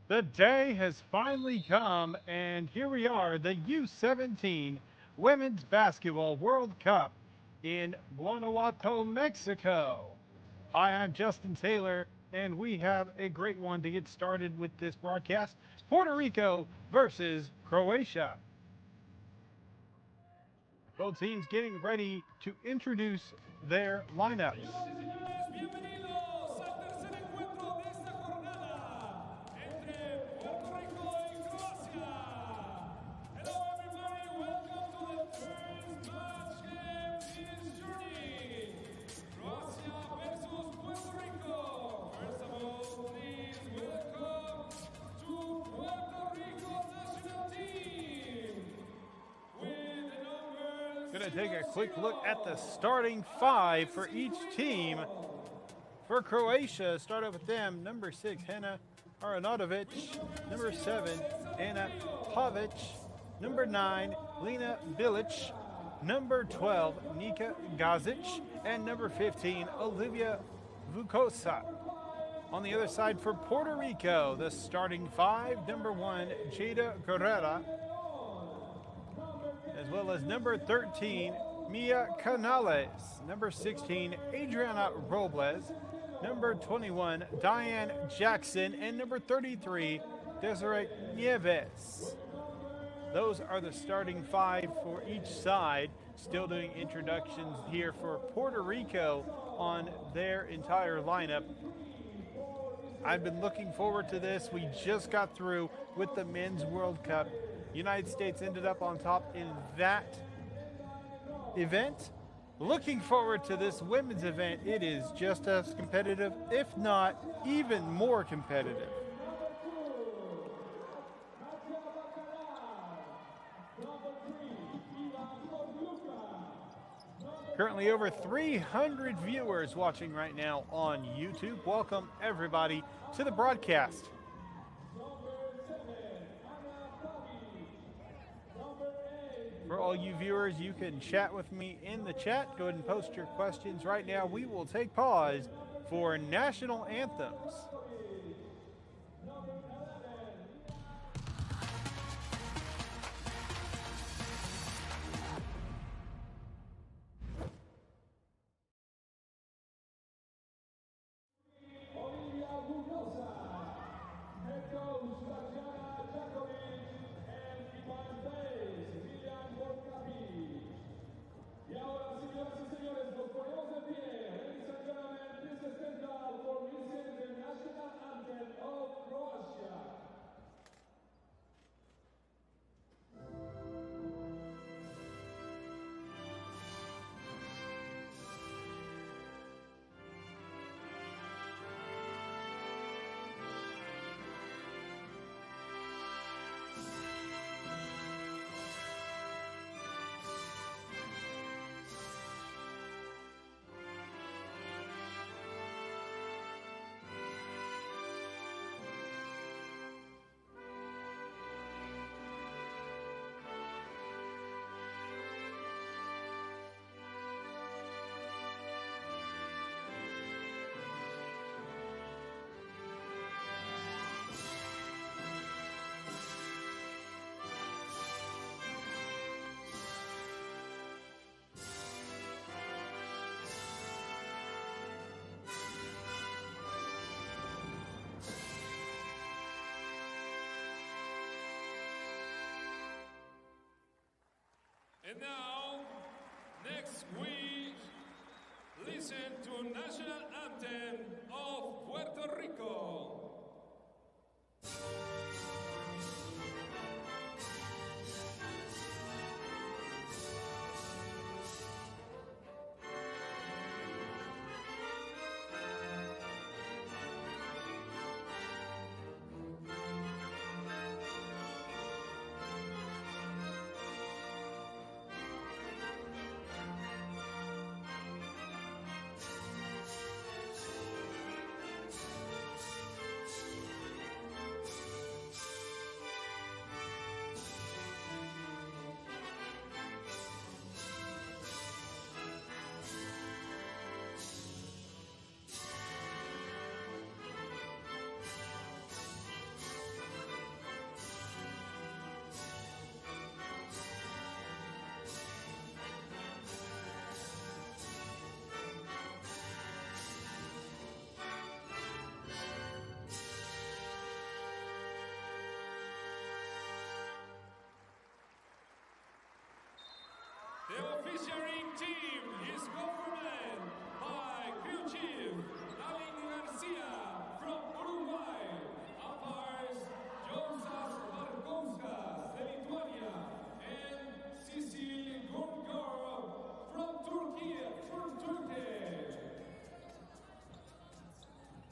The day has finally come, and here we are, the U17 Women's Basketball World Cup in Guanajuato, Mexico. Hi, I'm Justin Taylor, and we have a great one to get started with this broadcast. Puerto Rico versus Croatia. Both teams getting ready to introduce their lineups. Bienvenidos al tercer encuentro de esta jornada entre Puerto Rico y Croacia. Hello everybody, welcome to the first match game in this journey. Croatia versus Puerto Rico. First of all, please welcome to Puerto Rico national team. With the numbers. Going to take a quick look at the starting five for each team. For Croatia, start out with them. Number 6, Hana Aronotovic. Number 7, Anna Pavic. Number 9, Lena Bilic. Number 12, Nika Gazic. And number 15, Olivia Vukosa. On the other side for Puerto Rico, the starting five. Number 1, Jada Guerrera. As well as number 13, Mia Canales. Number 16, Adriana Robles. Number 21, Diane Jackson. And number 33, Desiree Nieves. Those are the starting five for each side. Still doing introductions here for Puerto Rico on their entire lineup. I've been looking forward to this. We just got through with the Men's World Cup. United States ended up on top in that event. Looking forward to this women's event. It is just as competitive, if not even more competitive. Currently over 300 viewers watching right now on YouTube. Welcome everybody to the broadcast. For all you viewers, you can chat with me in the chat. Go ahead and post your questions right now. We will take pause for national anthems. And now, next we listen to national anthem of Puerto Rico. The officiating team is governed by crew chief Alin Garcia from Uruguay, umpires Josas Markovskas, Lithuania, and Cecil Gungar from Turkey.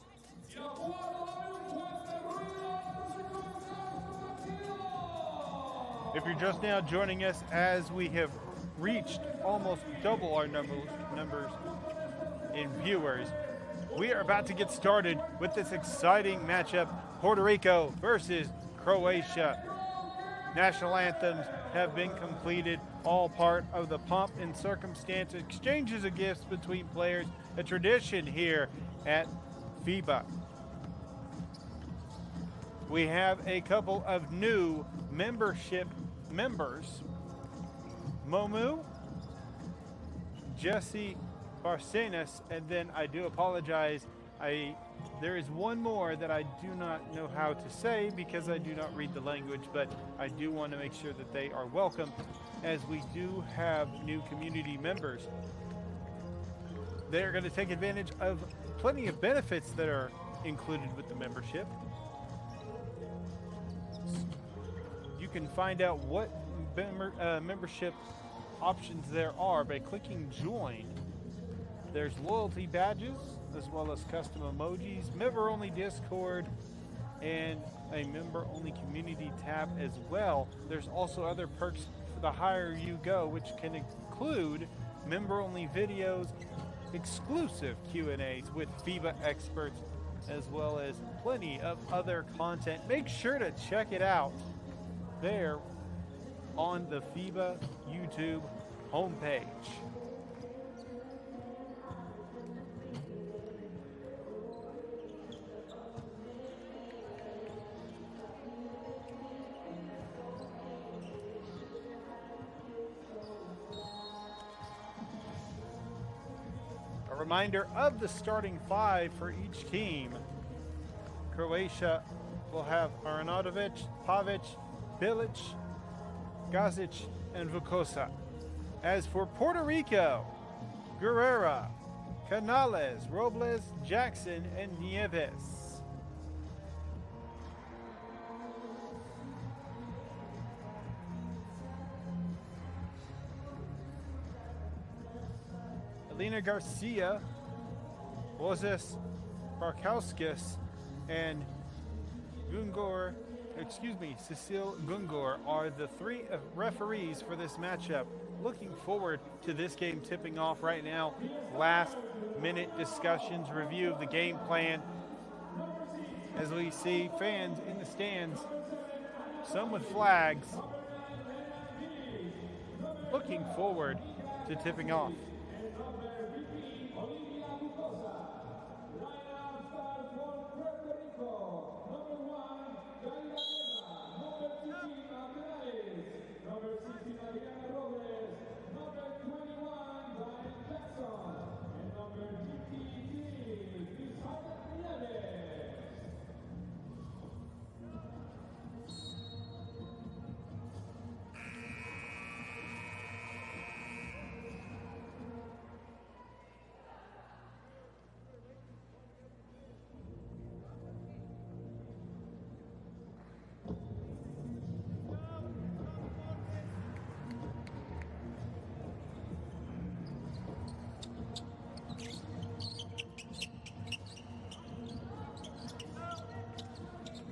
Y a jugar la Puerto Rico. If you're just now joining us, as we have reached almost double our numbers in viewers, we are about to get started with this exciting matchup, Puerto Rico versus Croatia. National anthems have been completed, all part of the pomp and circumstance, exchanges of gifts between players, a tradition here at FIBA. We have a couple of new membership members. Momu, Jesse Barcenas, and then I do apologize, there is one more that I do not know how to say because I do not read the language, but I do want to make sure that they are welcome, as we do have new community members. They are going to take advantage of plenty of benefits that are included with the membership. You can find out what membership options there are by clicking join. There's loyalty badges, as well as custom emojis, member-only Discord, and a member-only community tab as well. There's also other perks for the higher you go, which can include member-only videos, exclusive Q&As with FIBA experts, as well as plenty of other content. Make sure to check it out there on the FIBA YouTube homepage. A reminder of the starting five for each team. Croatia will have Arnautovic, Pavic, Bilic, Gazic, and Vukosa. As for Puerto Rico, Guerrera, Canales, Robles, Jackson, and Nieves. Elena Garcia, Moses Barkowskis, and Cecile Gungar are the three referees for this matchup. Looking forward to this game tipping off right now. Last minute discussions, review of the game plan. As we see fans in the stands, some with flags. Looking forward to tipping off.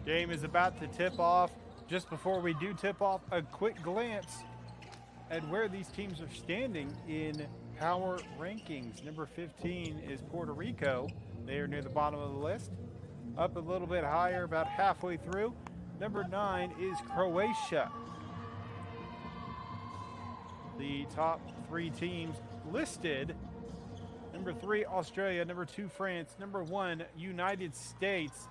Game is about to tip off. Just before we do tip off, a quick glance at where these teams are standing in power rankings. Number 15 is Puerto Rico. They are near the bottom of the list. Up a little bit higher, about halfway through. Number 9 is Croatia. The top three teams listed: number 3, Australia; number 2, France; number 1, United States.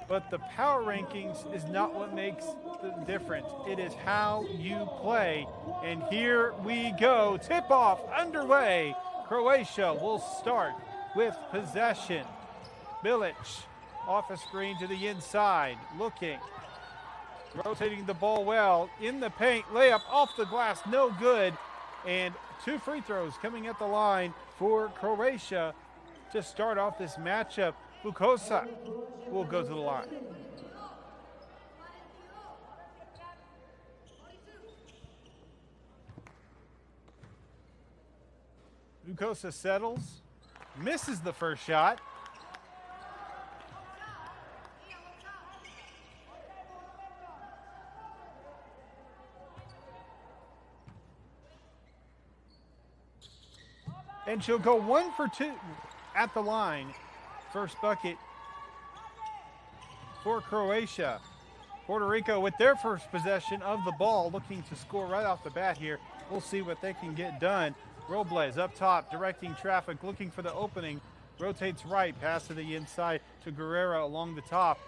But the power rankings is not what makes the difference. It is how you play. And here we go. Tip-off underway. Croatia will start with possession. Bilic off a screen to the inside. Looking. Rotating the ball well. In the paint. Layup off the glass. No good. And 2 free throws coming at the line for Croatia to start off this matchup. Bukosa will go to the line. Bukosa settles, misses the first shot. And she'll go 1 for 2 at the line. First bucket for Croatia. Puerto Rico with their first possession of the ball, looking to score right off the bat here. We'll see what they can get done. Robles up top, directing traffic, looking for the opening. Rotates right, pass to the inside to Guerrera along the top.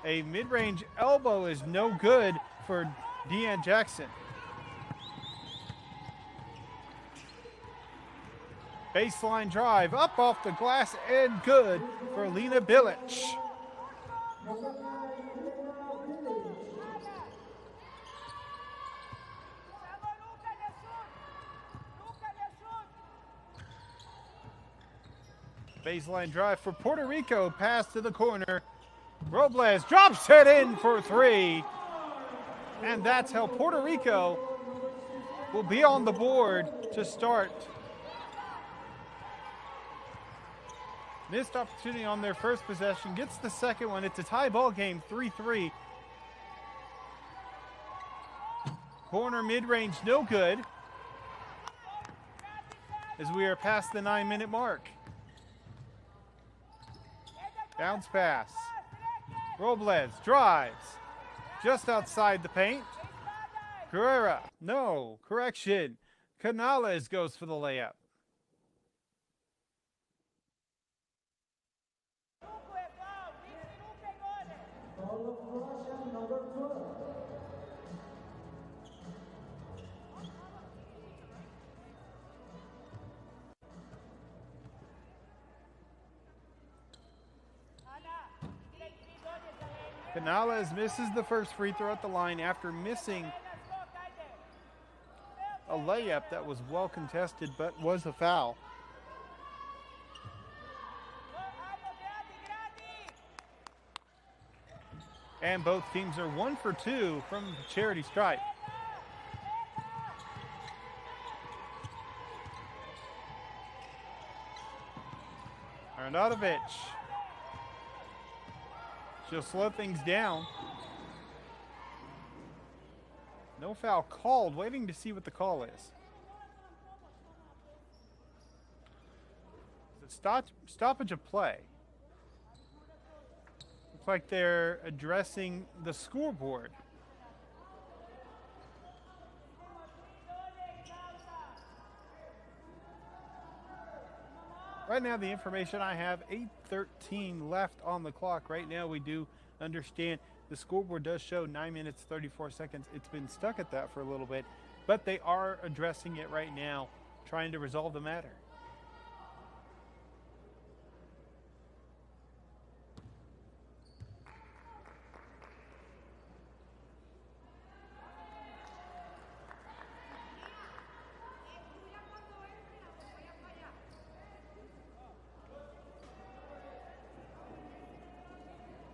A mid-range elbow is no good for Deanne Jackson. Baseline drive, up off the glass and good for Lena Bilic. Baseline drive for Puerto Rico, pass to the corner. Robles drops it in for 3. And that's how Puerto Rico will be on the board to start. Missed opportunity on their first possession, gets the second one. It's a tie ball game, 3-3. Corner mid-range, no good. As we are past the 9-minute mark. Bounce pass. Robles drives. Just outside the paint. Guerrera, no, correction. Canales goes for the layup. Canales misses the first free throw at the line after missing a layup that was well contested but was a foul. And both teams are 1 for 2 from the charity stripe. Arnautovic. She'll slow things down. No foul called, waiting to see what the call is. It's a stoppage of play. Looks like they're addressing the scoreboard. Right now, the information I have, 8:13 left on the clock. Right now, we do understand the scoreboard does show 9 minutes, 34 seconds. It's been stuck at that for a little bit, but they are addressing it right now, trying to resolve the matter.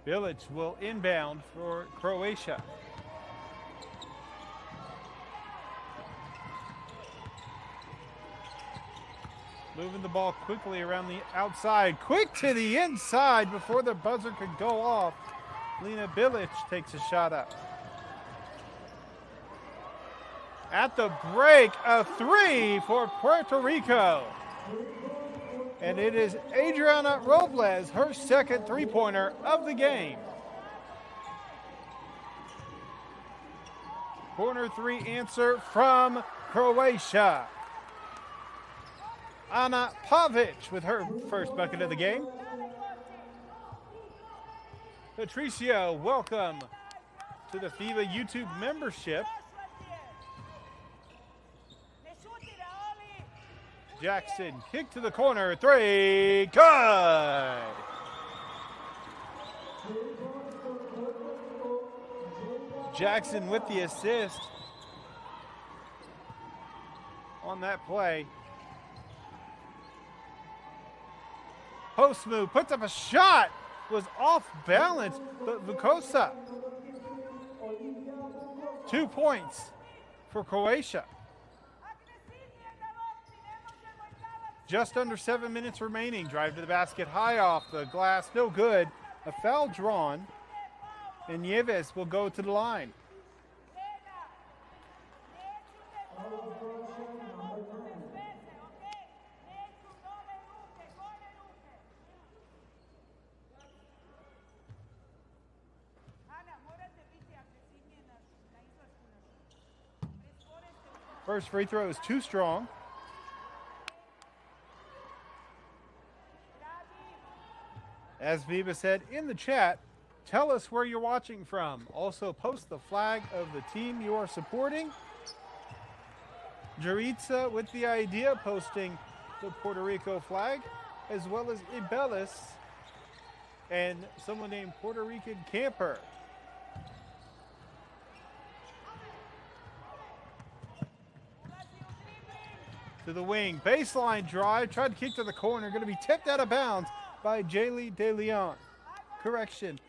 Bilic will inbound for Croatia. Moving the ball quickly around the outside. Quick to the inside before the buzzer could go off. Lena Bilic takes a shot up. At the break, a 3 for Puerto Rico. And it is Adriana Robles, her second three-pointer of the game. Corner 3 answer from Croatia. Ana Pavic with her first bucket of the game. Patricio, welcome to the FIBA YouTube membership. Jackson, kick to the corner, 3, good! Jackson with the assist on that play. Post move, puts up a shot, was off balance, but Vukosa. 2 points for Croatia. Just under 7 minutes remaining. Drive to the basket, high off the glass, no good. A foul drawn, and Nieves will go to the line. First free throw is too strong. As Viva said in the chat, tell us where you're watching from. Also post the flag of the team you are supporting. Jaritza with the idea, posting the Puerto Rico flag, as well as Ibelis and someone named Puerto Rican Camper. To the wing, baseline drive, tried to kick to the corner, going to be tipped out of bounds by Jaylee De Leon. Correction,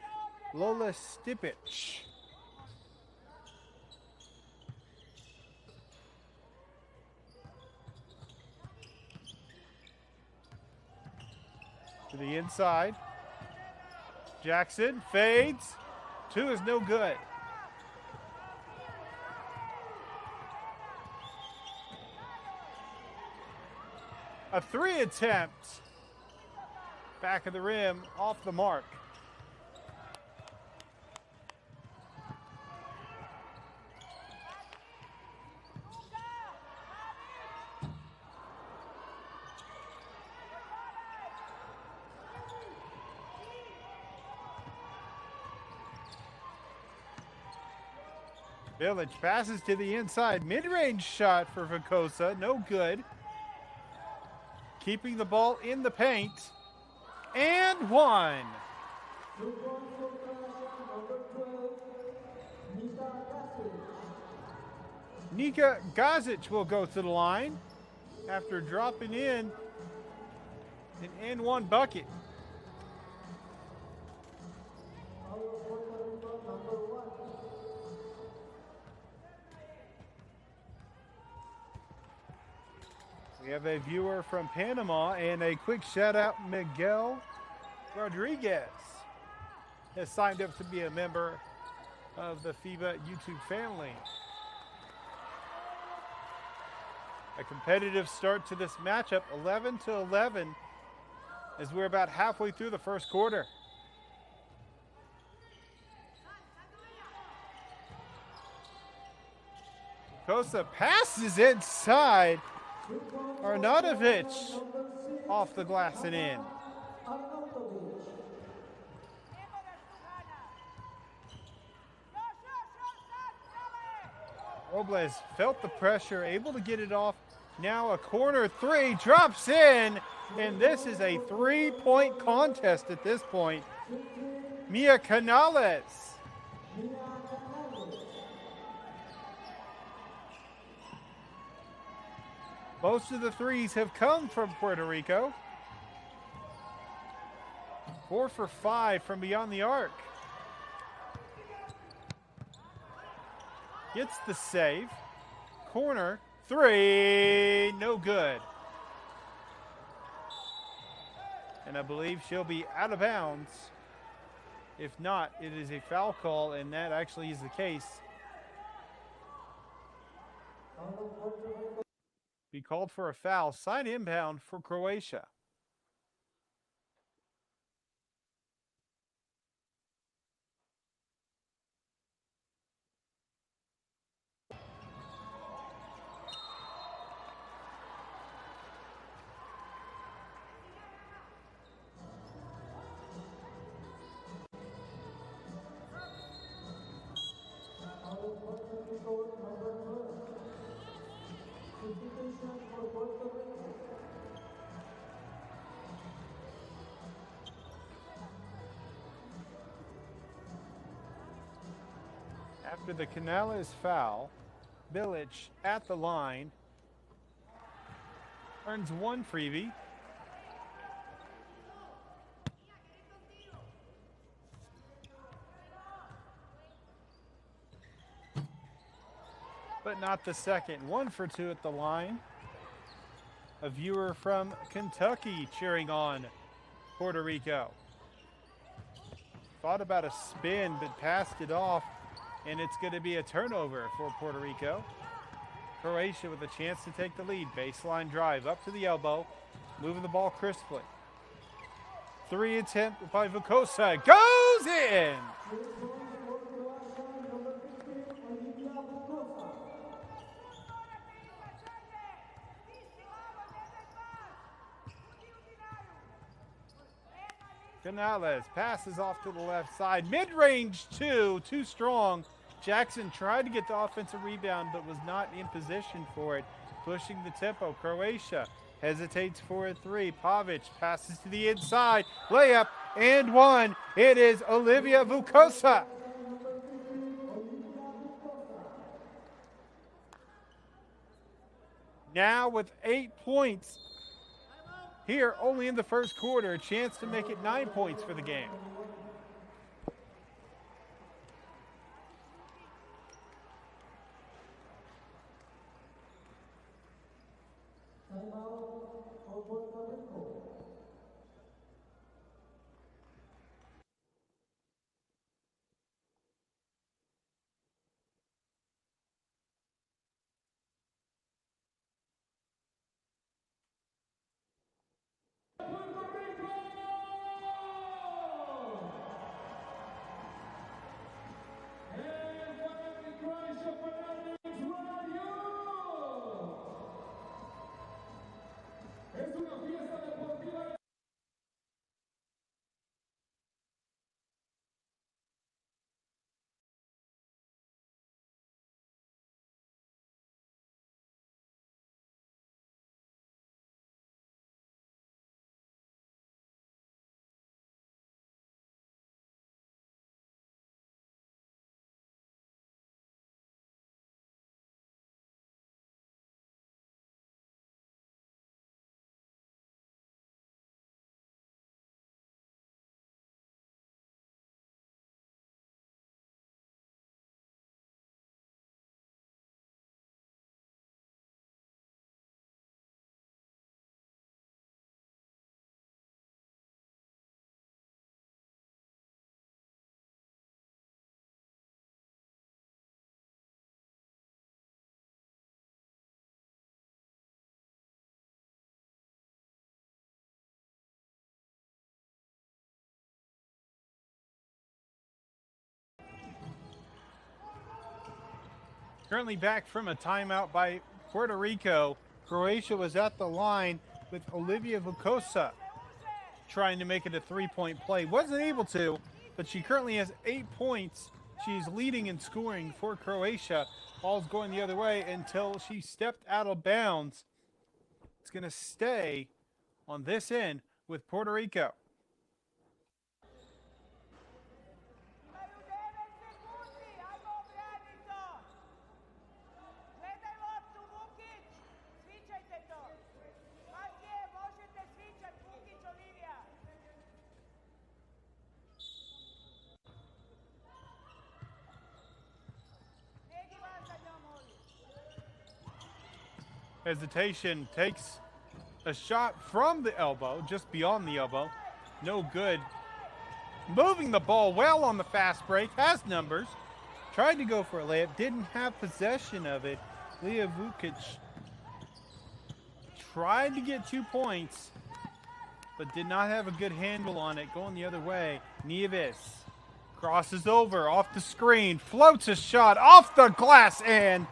Lola Stipic. To the inside. Jackson fades. 2 is no good. A 3 attempt. Back of the rim, off the mark. Village passes to the inside. Mid-range shot for Vukosa, no good. Keeping the ball in the paint. And 1. Nika Gazic will go to the line after dropping in an N1 bucket. We have a viewer from Panama, and a quick shout out, Miguel Rodriguez has signed up to be a member of the FIBA YouTube family. A competitive start to this matchup, 11-11, as we're about halfway through the first quarter. Kosa passes inside. Arnautovic off the glass and in. Robles felt the pressure, able to get it off. Now a corner 3, drops in, and this is a 3-point contest at this point. Mia Canales. Most of the threes have come from Puerto Rico. 4 for 5 from beyond the arc. Gets the save. Corner 3, no good. And I believe she'll be out of bounds. If not, it is a foul call, and that actually is the case. Be called for a foul. Side inbound for Croatia. After the Canales foul, Bilic at the line. earns 1 freebie. But not the second. 1 for 2 at the line. A viewer from Kentucky cheering on Puerto Rico. Thought about a spin, but passed it off, and it's going to be a turnover for Puerto Rico. Croatia with a chance to take the lead. Baseline drive up to the elbow, moving the ball crisply. 3 attempt by Vukosa goes in. Canales passes off to the left side. Mid-range two, too strong. Jackson tried to get the offensive rebound, but was not in position for it. Pushing the tempo. Croatia hesitates for a 3. Pavic passes to the inside. Layup and 1. It is Olivia Vukosa. Now with 8 points. Here, only in the first quarter, a chance to make it 9 points for the game. Currently back from a timeout by Puerto Rico. Croatia was at the line with Olivia Vukosa trying to make it a 3-point play. Wasn't able to, but she currently has 8 points. She's leading in scoring for Croatia. Ball's going the other way until she stepped out of bounds. It's going to stay on this end with Puerto Rico. Hesitation, takes a shot from the elbow, just beyond the elbow. No good. Moving the ball well on the fast break, has numbers. Tried to go for a layup, didn't have possession of it. Leah Vukic tried to get 2 points, but did not have a good handle on it. Going the other way, Nieves crosses over, off the screen, floats a shot off the glass and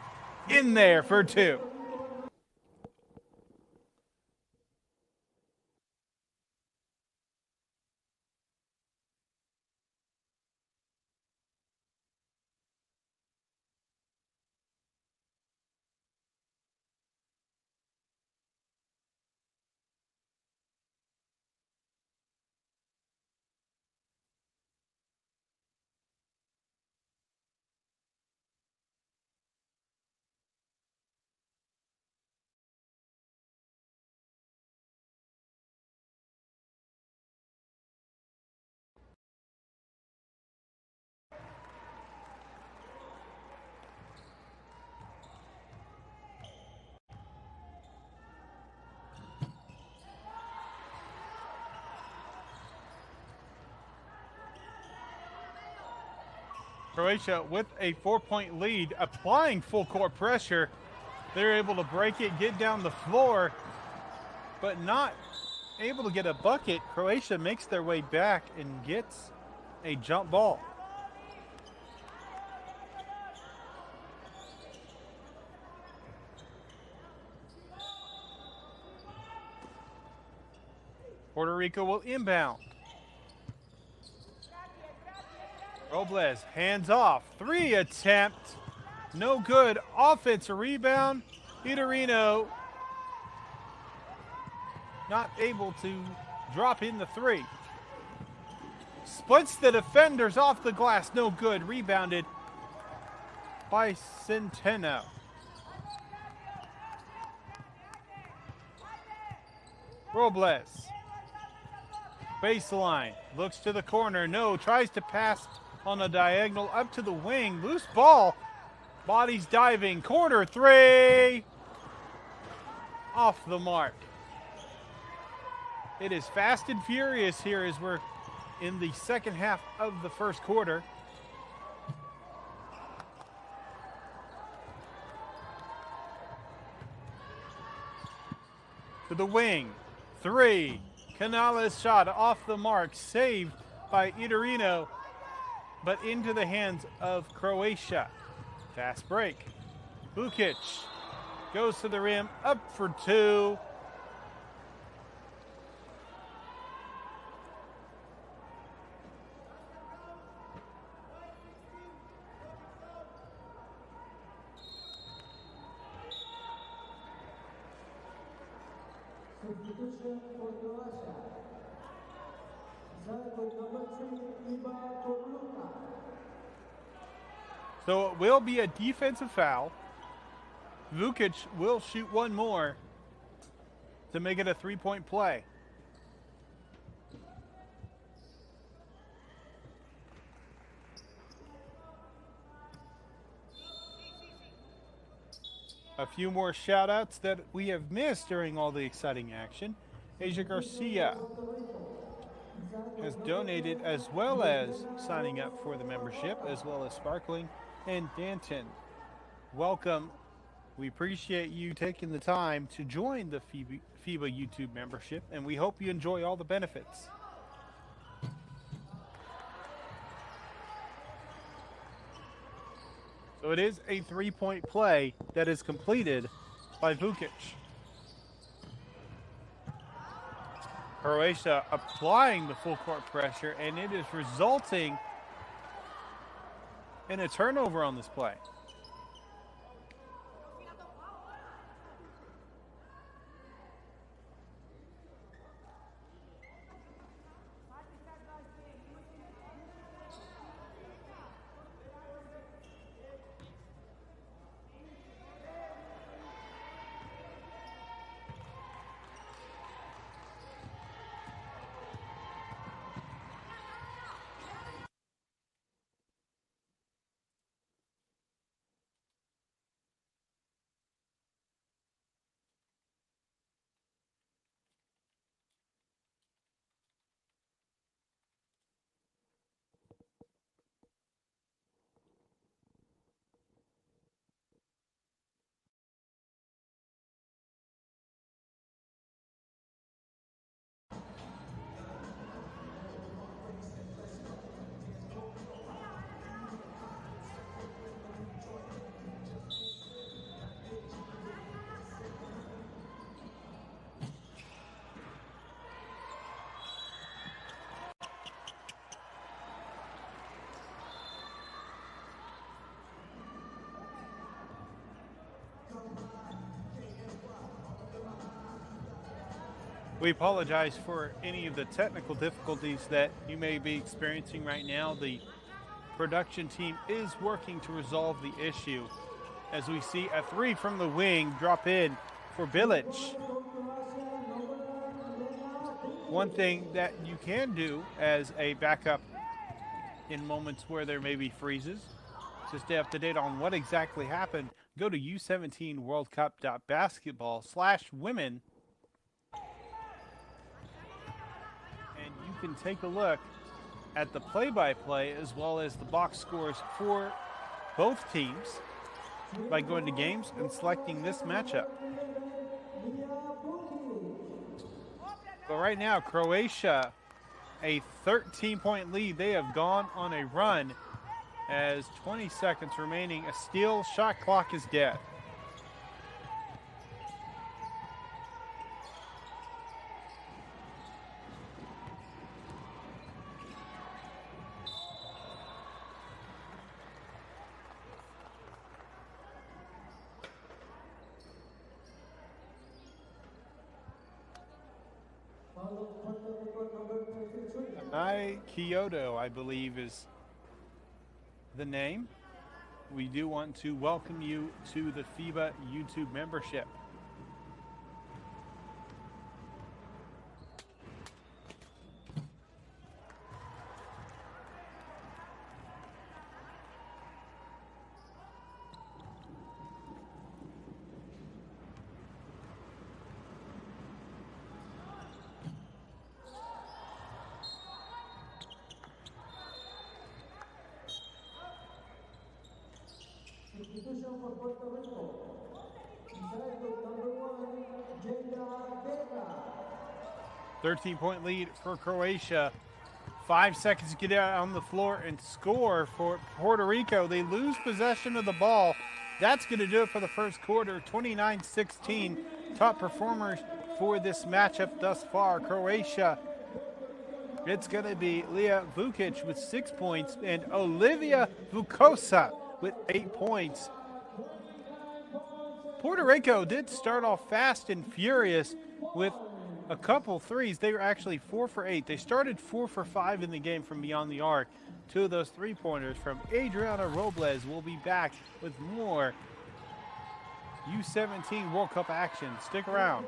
in there for 2. Croatia with a 4-point lead, applying full court pressure. They're able to break it, get down the floor, but not able to get a bucket. Croatia makes their way back and gets a jump ball. Puerto Rico will inbound. Robles, hands off. 3 attempt. No good. Offensive rebound. Iturino not able to drop in the 3. Splits the defenders off the glass. No good. Rebounded by Centeno. Robles. Baseline. Looks to the corner. No. Tries to pass on a diagonal up to the wing. Loose ball. Bodies diving. Corner 3. Off the mark. It is fast and furious here as we're in the second half of the first quarter. To the wing. 3. Canales shot off the mark. Saved by Iturino, but into the hands of Croatia. Fast break. Vukic goes to the rim. Up for 2. Substitution for Croatia. Number 3, FIBA U17. So it will be a defensive foul. Vukic will shoot one more to make it a 3-point play. A few more shout outs that we have missed during all the exciting action. Asia Garcia has donated, as well as signing up for the membership, as well as Sparkling and Danton. Welcome. We appreciate you taking the time to join the FIBA YouTube membership, and we hope you enjoy all the benefits. So it is a 3-point play that is completed by Vukic. Croatia applying the full court pressure, and it is resulting in a turnover on this play. We apologize for any of the technical difficulties that you may be experiencing right now. The production team is working to resolve the issue as we see a 3 from the wing drop in for Bilic. One thing that you can do as a backup in moments where there may be freezes to stay up to date on what exactly happened, go to U17worldcup.basketball/women. And you can take a look at the play-by-play as well as the box scores for both teams by going to games and selecting this matchup. But right now, Croatia, a 13-point lead. They have gone on a run as 20 seconds remaining. A steal shot clock is dead. Kyoto, I believe, is the name. We do want to welcome you to the FIBA YouTube membership. Substitution for Puerto Rico. Inside with number 1, Vega. 13-point lead for Croatia. 5 seconds to get out on the floor and score for Puerto Rico. They lose possession of the ball. That's going to do it for the first quarter. 29-16. Top performers for this matchup thus far. Croatia, it's going to be Leah Vukic with 6 points and Olivia Vukosa with 8 points. Puerto Rico did start off fast and furious with a couple threes. They were actually 4 for 8. They started 4 for 5 in the game from beyond the arc. 2 of those 3-pointers from Adriana Robles. Will be back with more U17 World Cup action. Stick around.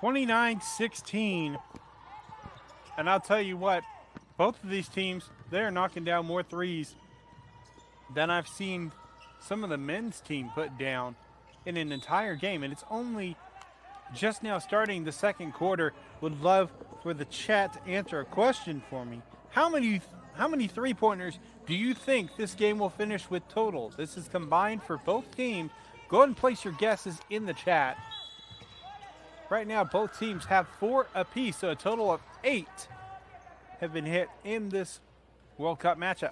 (29-16), and I'll tell you what, both of these teams, they're knocking down more threes than I've seen some of the men's team put down in an entire game, and it's only just now starting the second quarter. Would love for the chat to answer a question for me. How many three-pointers Do you think this game will finish with total? This is combined for both teams. Go ahead and place your guesses in the chat. Right now, both teams have 4 apiece, so a total of 8 have been hit in this World Cup matchup.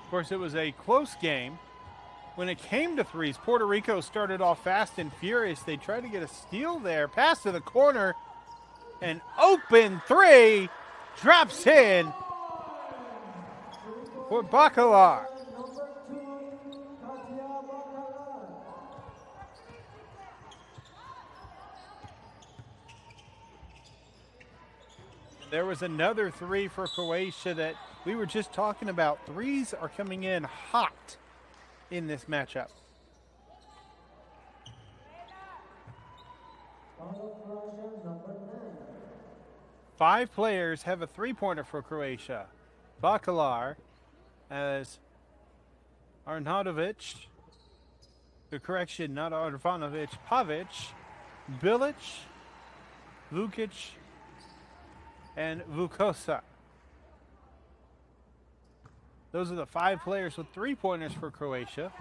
Of course, it was a close game. When it came to threes, Puerto Rico started off fast and furious. They tried to get a steal there. Pass to the corner. An open three. Drops in for Bacalar. There was another three for Croatia that we were just talking about. Threes are coming in hot in this matchup. Five players have a three-pointer for Croatia. Bacalar as Arnautovic. The correction, not Arvanovic. Pavic, Bilic, Vukic, and Vukosa. Those are the 5 players with three-pointers for Croatia.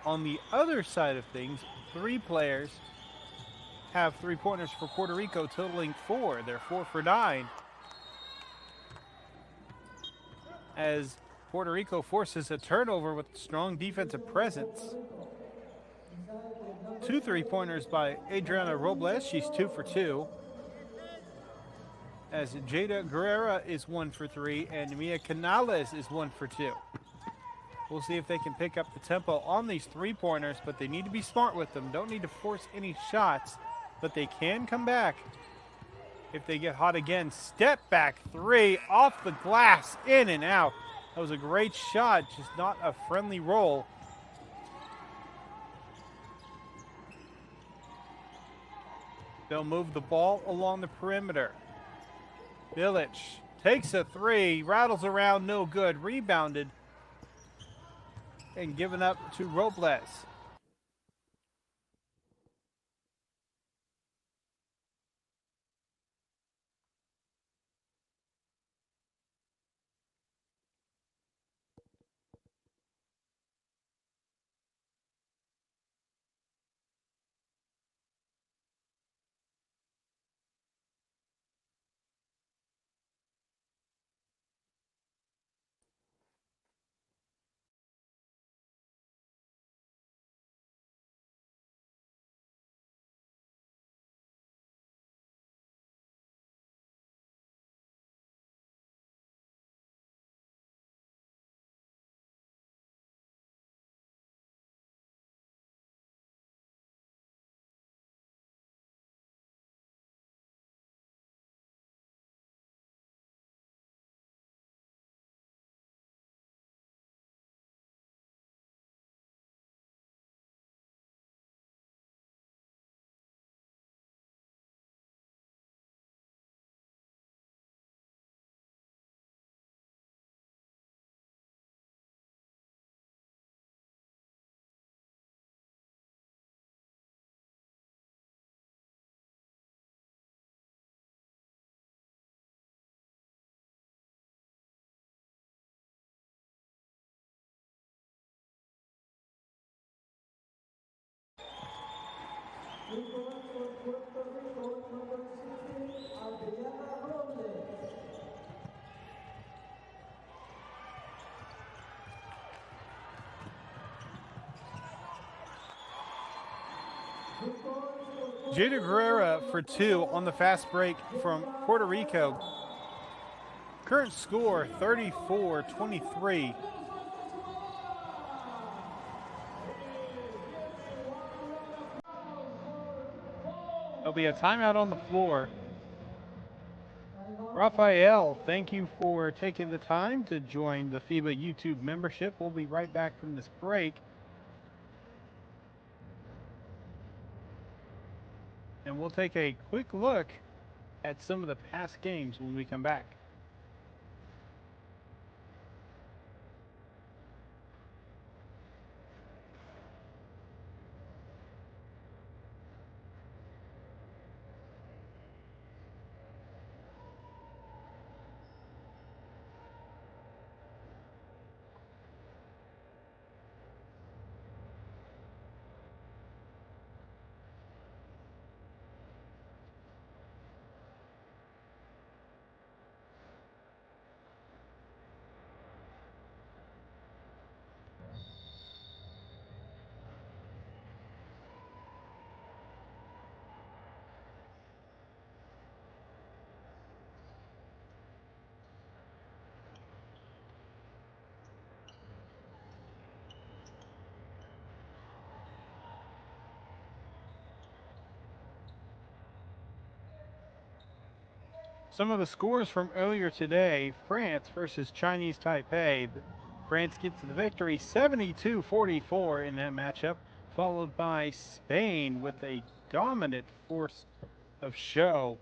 On the other side of things, 3 players have three-pointers for Puerto Rico, totaling 4. They're 4 for 9. As Puerto Rico forces a turnover with strong defensive presence. 2 three-pointers by Adriana Robles. She's 2 for 2. As Jada Guerrera is 1 for 3, and Mia Canales is 1 for 2. We'll see if they can pick up the tempo on these three-pointers, but they need to be smart with them. Don't need to force any shots, but they can come back if they get hot again. Step back three off the glass, in and out. That was a great shot, just not a friendly roll. They'll move the ball along the perimeter. Bilic takes a three, rattles around, no good, rebounded, and given up to Robles. Jada Guerrera for 2 on the fast break from Puerto Rico. Current score 34-23. There'll be a timeout on the floor. Raphael, thank you for taking the time to join the FIBA YouTube membership. We'll be right back from this break. And we'll take a quick look at some of the past games when we come back. Some of the scores from earlier today: France versus Chinese Taipei. France gets the victory 72-44 in that matchup, followed by Spain with a dominant force of show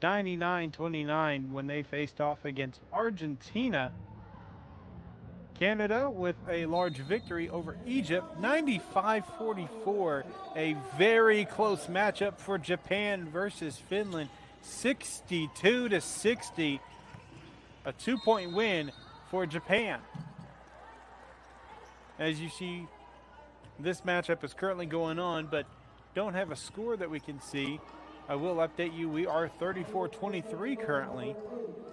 99-29 when they faced off against Argentina. Canada with a large victory over Egypt 95-44, a very close matchup for Japan versus Finland 62-60, a 2-point win for Japan. As you see, this matchup is currently going on, but don't have a score that we can see. I will update you, we are 34-23 currently.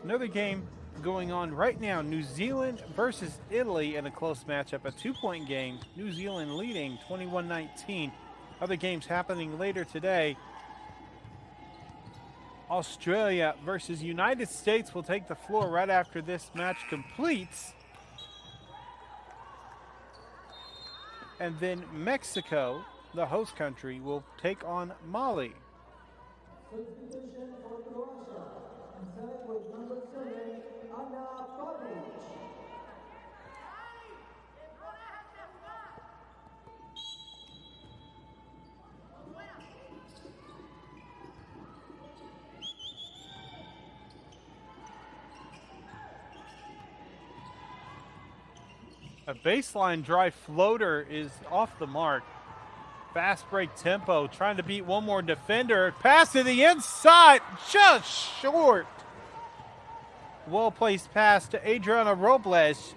Another game going on right now, New Zealand versus Italy in a close matchup, a 2-point game. New Zealand leading 21-19. Other games happening later today. Australia versus United States will take the floor right after this match completes. And then Mexico, the host country, will take on Mali. Substitution for Croatia. Inside with number 7, Anna Babic. A baseline drive floater is off the mark. Fast break tempo, trying to beat one more defender. Pass to the inside, just short. Well-placed pass to Adriana Robles.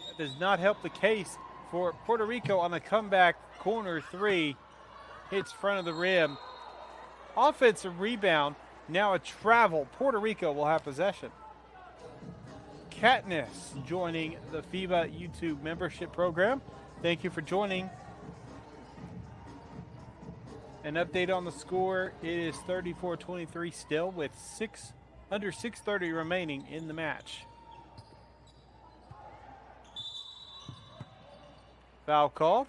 That does not help the case for Puerto Rico on a comeback. Corner 3 hits front of the rim. Offensive rebound, now a travel. Puerto Rico will have possession. Katniss joining the FIBA YouTube membership program. Thank you for joining. An update on the score, it is 34-23 still with under 6:30 remaining in the match. Foul called.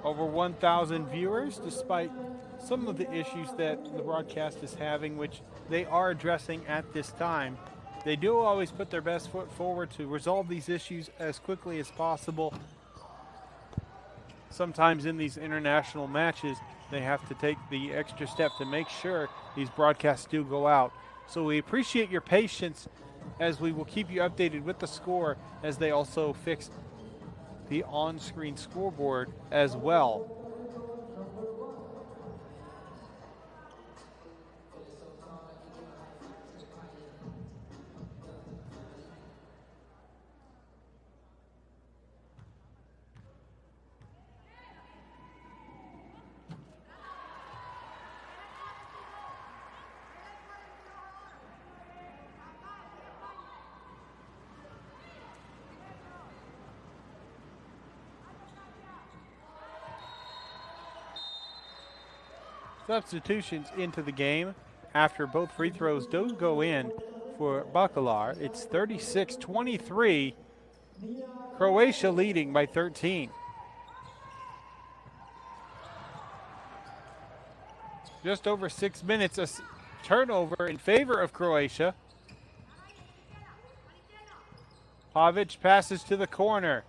Over 1,000 viewers, despite some of the issues that the broadcast is having, which they are addressing at this time. They do always put their best foot forward to resolve these issues as quickly as possible. Sometimes in these international matches, they have to take the extra step to make sure these broadcasts do go out. So we appreciate your patience, as we will keep you updated with the score as they also fix the on-screen scoreboard as well. Substitutions into the game after both free throws do go in for Bacalar. It's 36-23. Croatia leading by 13. Just over 6 minutes, a turnover in favor of Croatia. Pavic passes to the corner.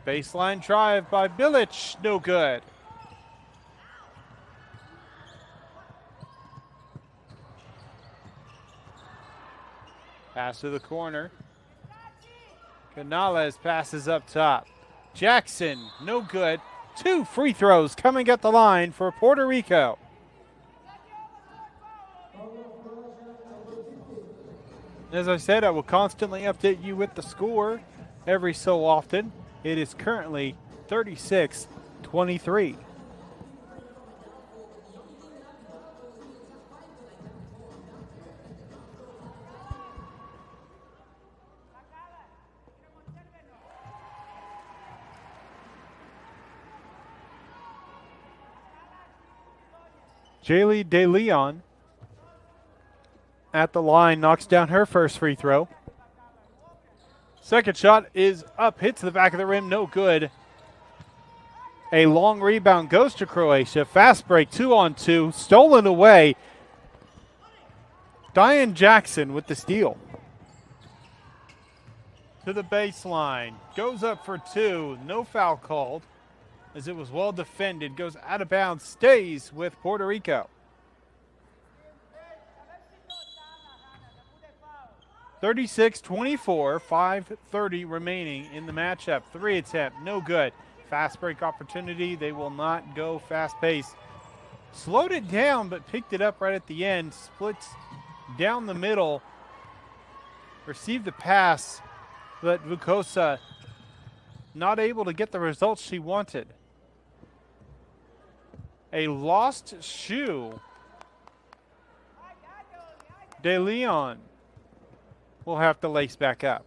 Baseline drive by Bilic, no good. Pass to the corner. Canales passes up top. Jackson, no good. 2 free throws coming at the line for Puerto Rico. As I said, I will constantly update you with the score every so often. It is currently 36-23. Jaylee De Leon at the line knocks down her first free throw. Second shot is up, hits the back of the rim, no good. A long rebound goes to Croatia. Fast break, 2-on-2, stolen away. Diane Jackson with the steal. To the baseline, goes up for two, no foul called as it was well defended, goes out of bounds, stays with Puerto Rico. 36-24, 5:30 remaining in the matchup. Three attempt, no good. Fast break opportunity, they will not go fast pace. Slowed it down, but picked it up right at the end. Splits down the middle. Received the pass, but Vukosa not able to get the results she wanted. A lost shoe. De Leon will have to lace back up.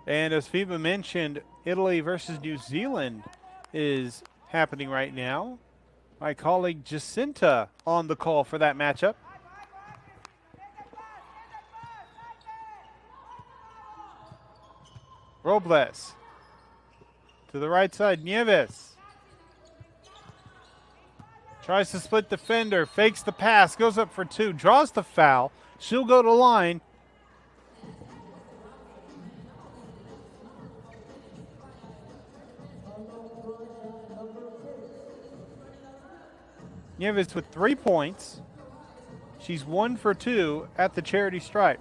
And as FIBA mentioned, Italy versus New Zealand is happening right now. My colleague Jacinta on the call for that matchup. Robles to the right side, Nieves. Tries to split defender, fakes the pass, goes up for two, draws the foul. She'll go to line. Nieves with 3 points. She's 1 for 2 at the charity stripe.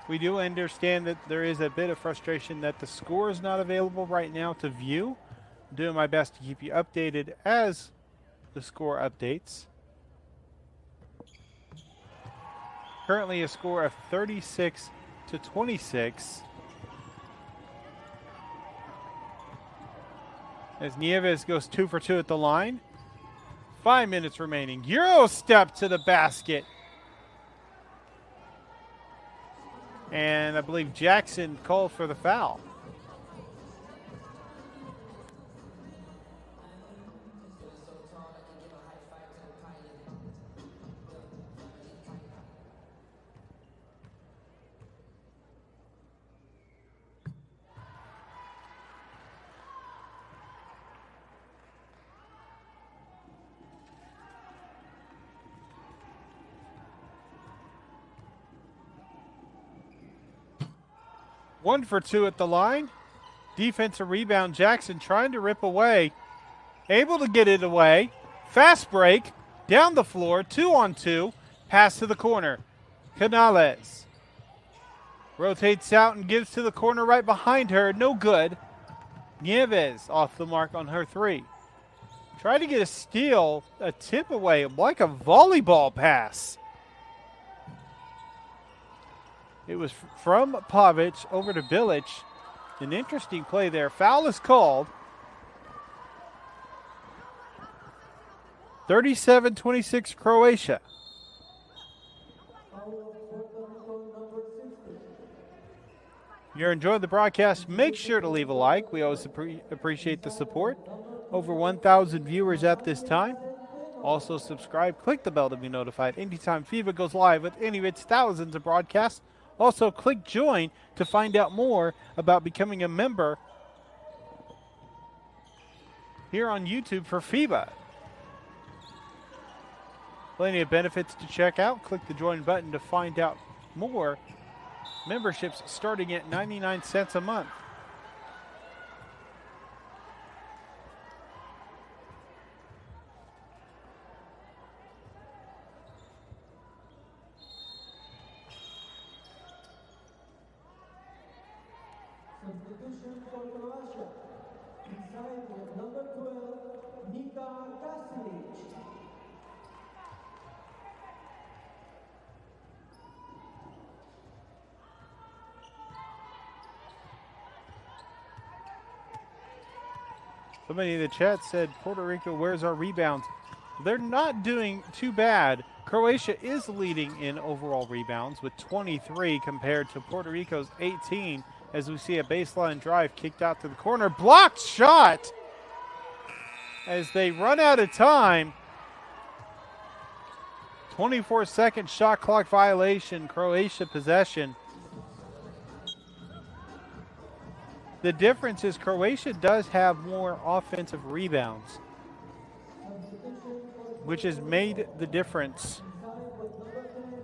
We do understand that there is a bit of frustration that the score is not available right now to view. I'm doing my best to keep you updated as the score updates. Currently a score of 36-26. As Nieves goes 2 for 2 at the line. 5 minutes remaining. Euro step to the basket. And I believe Jackson called for the foul. One for 2 at the line. Defensive rebound, Jackson trying to rip away. Able to get it away. Fast break, down the floor, 2-on-2. Pass to the corner. Canales rotates out and gives to the corner right behind her. No good. Nieves off the mark on her three. Tried to get a steal, a tip away, like a volleyball pass. It was from Pavic over to Bilic. An interesting play there. Foul is called. 37-26 Croatia. If you're enjoying the broadcast, make sure to leave a like. We always appreciate the support. Over 1,000 viewers at this time. Also subscribe, click the bell to be notified anytime FIBA goes live with any of its thousands of broadcasts. Also, click join to find out more about becoming a member here on YouTube for FIBA. Plenty of benefits to check out. Click the join button to find out more. Memberships starting at 99 cents a month. Substitution for Croatia. Inside with number 12, Nika Kasilic. Somebody in the chat said, Puerto Rico, where's our rebounds? they're not doing too bad. Croatia is leading in overall rebounds with 23 compared to Puerto Rico's 18, as we see a baseline drive kicked out to the corner. Blocked shot as they run out of time. 24-second shot clock violation, Croatia possession. The difference is Croatia does have more offensive rebounds, which has made the difference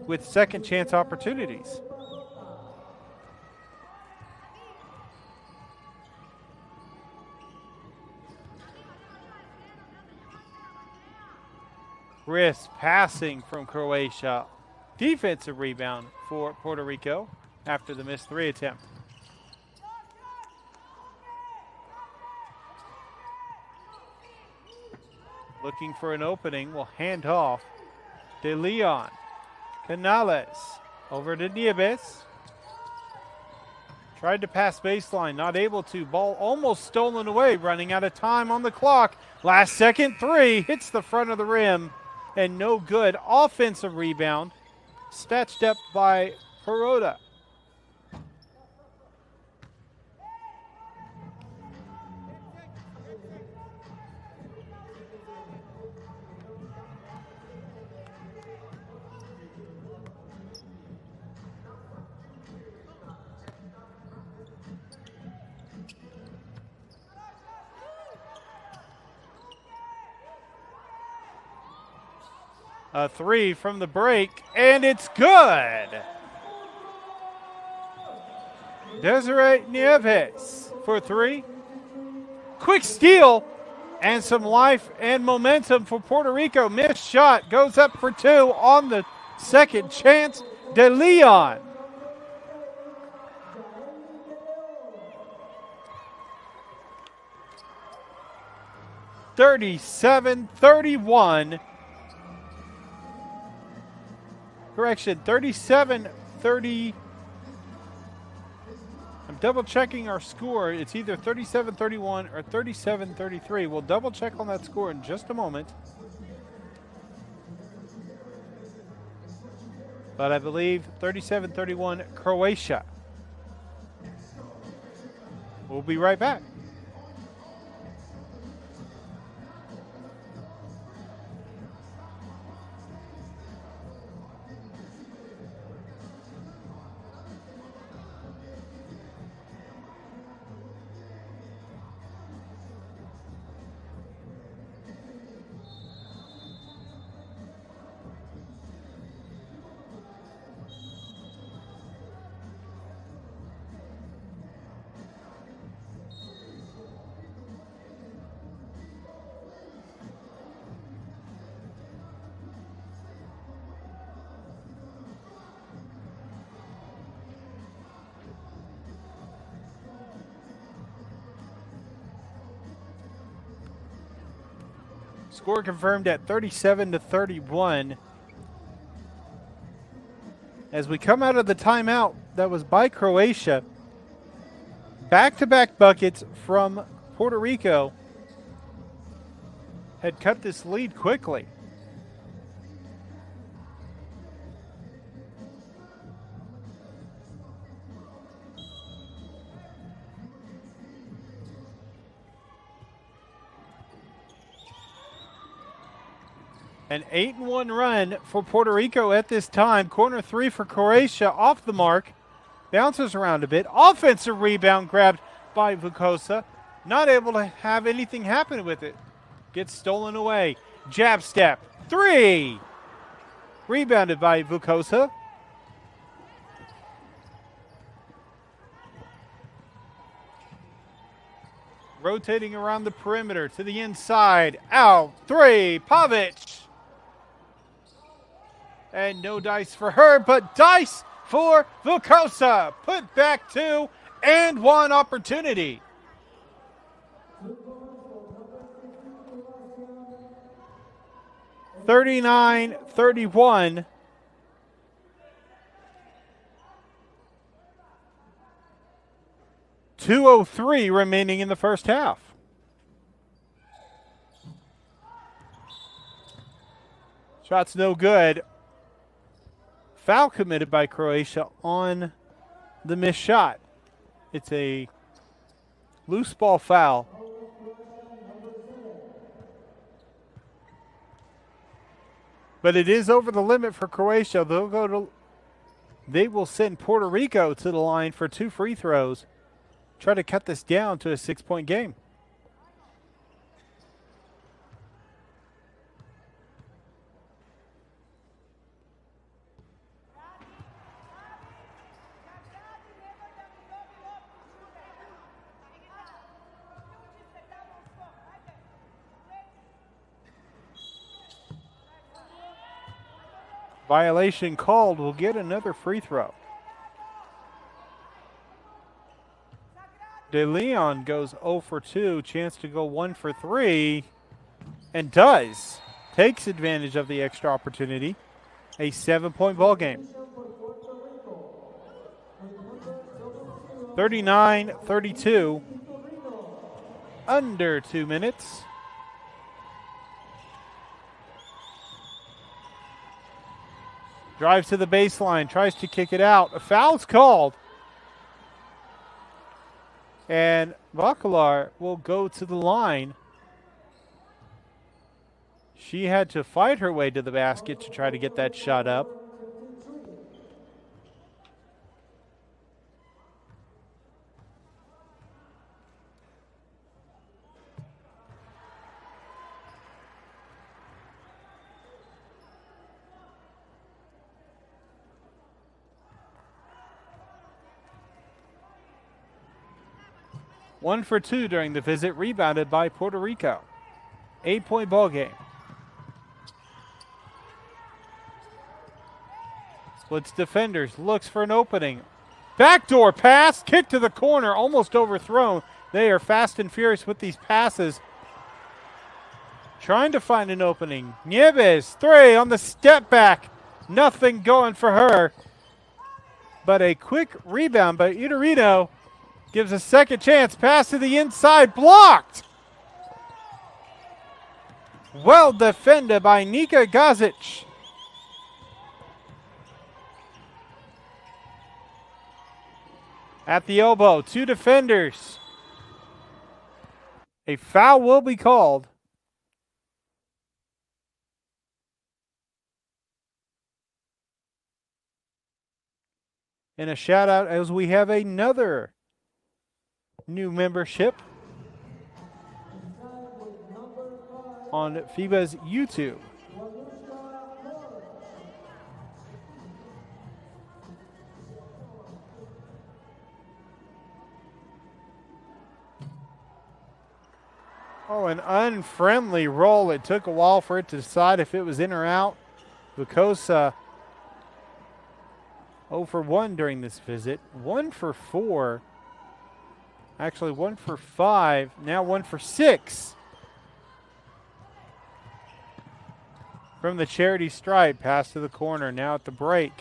with second chance opportunities. Crisp passing from Croatia. Defensive rebound for Puerto Rico after the missed three attempt. Looking for an opening, will hand off. De Leon. Canales over to Nieves. Tried to pass baseline, not able to. Ball almost stolen away, running out of time on the clock. Last second three, hits the front of the rim, and no good. Offensive rebound, snatched up by Puerto. A three from the break, and it's good. Desiree Nieves for three. Quick steal and some life and momentum for Puerto Rico. Missed shot, goes up for two on the second chance. De Leon. (37-31). Correction, 37-30. I'm double checking our score. It's either 37-31 or 37-33. We'll double check on that score in just a moment. But I believe 37-31 Croatia. We'll be right back. Score confirmed at 37-31. As we come out of the timeout that was by Croatia, back-to-back buckets from Puerto Rico had cut this lead quickly. An 8-1 run for Puerto Rico at this time. Corner three for Croatia off the mark. Bounces around a bit. Offensive rebound grabbed by Vukosa. Not able to have anything happen with it. Gets stolen away. Jab step. Three. Rebounded by Vukosa. Rotating around the perimeter to the inside. Out. Three. Pavic. And no dice for her, but dice for Vukosa. Put back two and one opportunity. (39-31). .203 remaining in the first half. Shot's no good. Foul committed by Croatia on the missed shot. It's a loose ball foul. But it is over the limit for Croatia. They will send Puerto Rico to the line for 2 free throws. Try to cut this down to a 6-point game. Violation called. Will get another free throw. De Leon goes 0 for 2. Chance to go 1 for 3. And does. Takes advantage of the extra opportunity. A 7-point ball game. 39-32. Under 2 minutes. Drives to the baseline, tries to kick it out. A foul's called. And Bacalar will go to the line. She had to fight her way to the basket to try to get that shot up. One for 2 during the visit, rebounded by Puerto Rico. 8-point ball game. Splits defenders, looks for an opening. Backdoor pass, kick to the corner, almost overthrown. They are fast and furious with these passes. Trying to find an opening. Nieves, 3 on the step back. Nothing going for her. But a quick rebound by Iturrino. Gives a second chance. Pass to the inside. Blocked. Well defended by Nika Gazic. At the elbow. 2 defenders. A foul will be called. And a shout out as we have another new membership on FIBA's YouTube. Oh, an unfriendly roll. It took a while for it to decide if it was in or out. Vicosa 0 for 1 during this visit. 1 for 4. Actually, 1 for 5. Now 1 for 6. From the charity stripe, pass to the corner. Now at the break.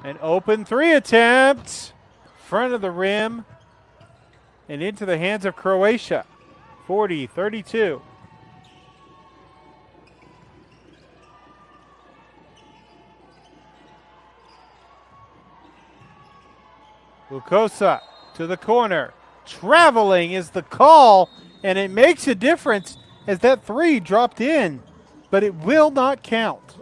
An open 3 attempt. Front of the rim. And into the hands of Croatia. 40-32. Lucosa to the corner. Traveling is the call, and it makes a difference as that 3 dropped in, but it will not count.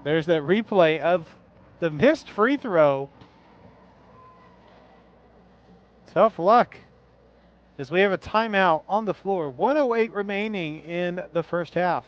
There's that replay of the missed free throw. Tough luck as we have a timeout on the floor. 1:08 remaining in the first half.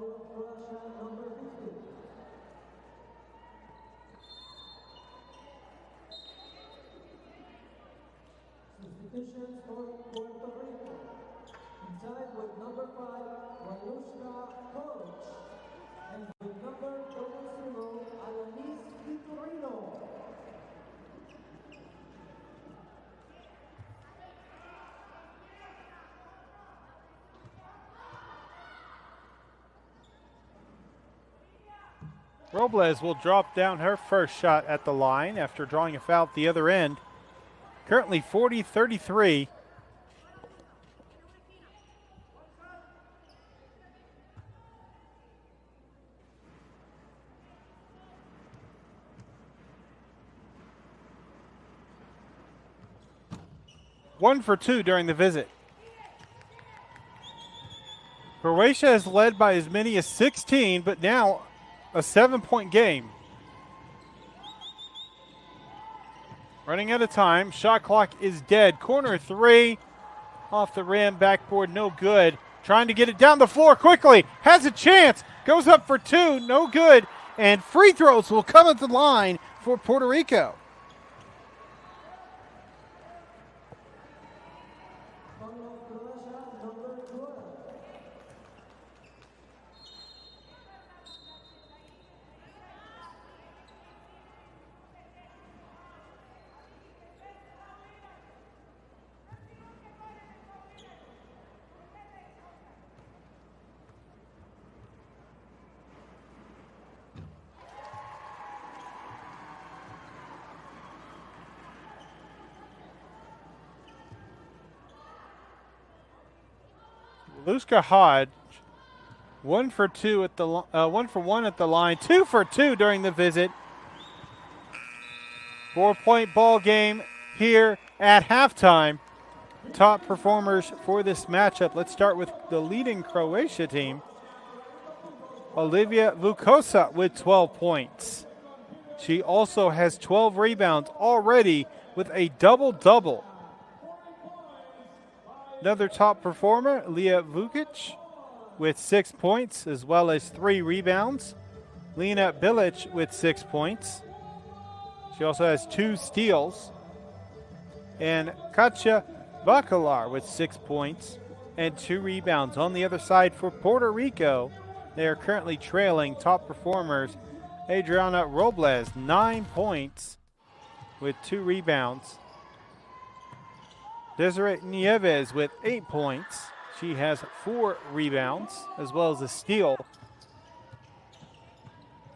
foul of Croatia, number 50. Substitutions for Puerto Rico. Inside with number 5, Coach. And with number 00, Alanis Vitorino. Robles will drop down her first shot at the line after drawing a foul at the other end. Currently 40-33. One for two during the visit. Croatia has led by as many as 16, but now a 7-point game. Running out of time. Shot clock is dead. Corner three. Off the rim. Backboard. No good. Trying to get it down the floor quickly. Has a chance. Goes up for two. No good. And free throws will come at the line for Puerto Rico. Luska Hodge, 1 for 2 at the 1 for 1 at the line, 2 for 2 during the visit. 4-point ball game here at halftime. Top performers for this matchup. Let's start with the leading Croatia team. Olivia Vukosa with 12 points. She also has 12 rebounds already with a double-double. Another top performer, Leah Vukic, with 6 points as well as 3 rebounds. Lena Bilic with 6 points. She also has 2 steals. And Katja Bacalar with 6 points and 2 rebounds. On the other side for Puerto Rico, they are currently trailing top performers. Adriana Robles, 9 points with 2 rebounds. Desiree Nieves with 8 points. She has 4 rebounds as well as a steal.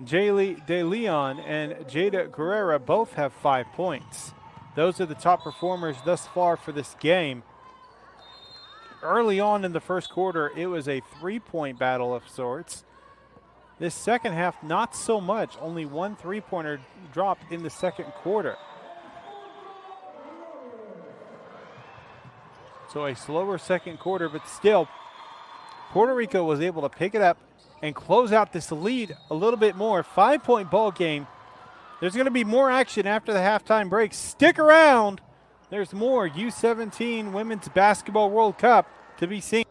Jaylee De Leon and Jada Guerrera both have 5 points. Those are the top performers thus far for this game. Early on in the first quarter, it was a 3-point battle of sorts. This second half, not so much. Only 1 3-pointer dropped in the second quarter. So a slower second quarter, but still, Puerto Rico was able to pick it up and close out this lead a little bit more. 5-point ball game. There's going to be more action after the halftime break. Stick around. There's more U17 Women's Basketball World Cup to be seen.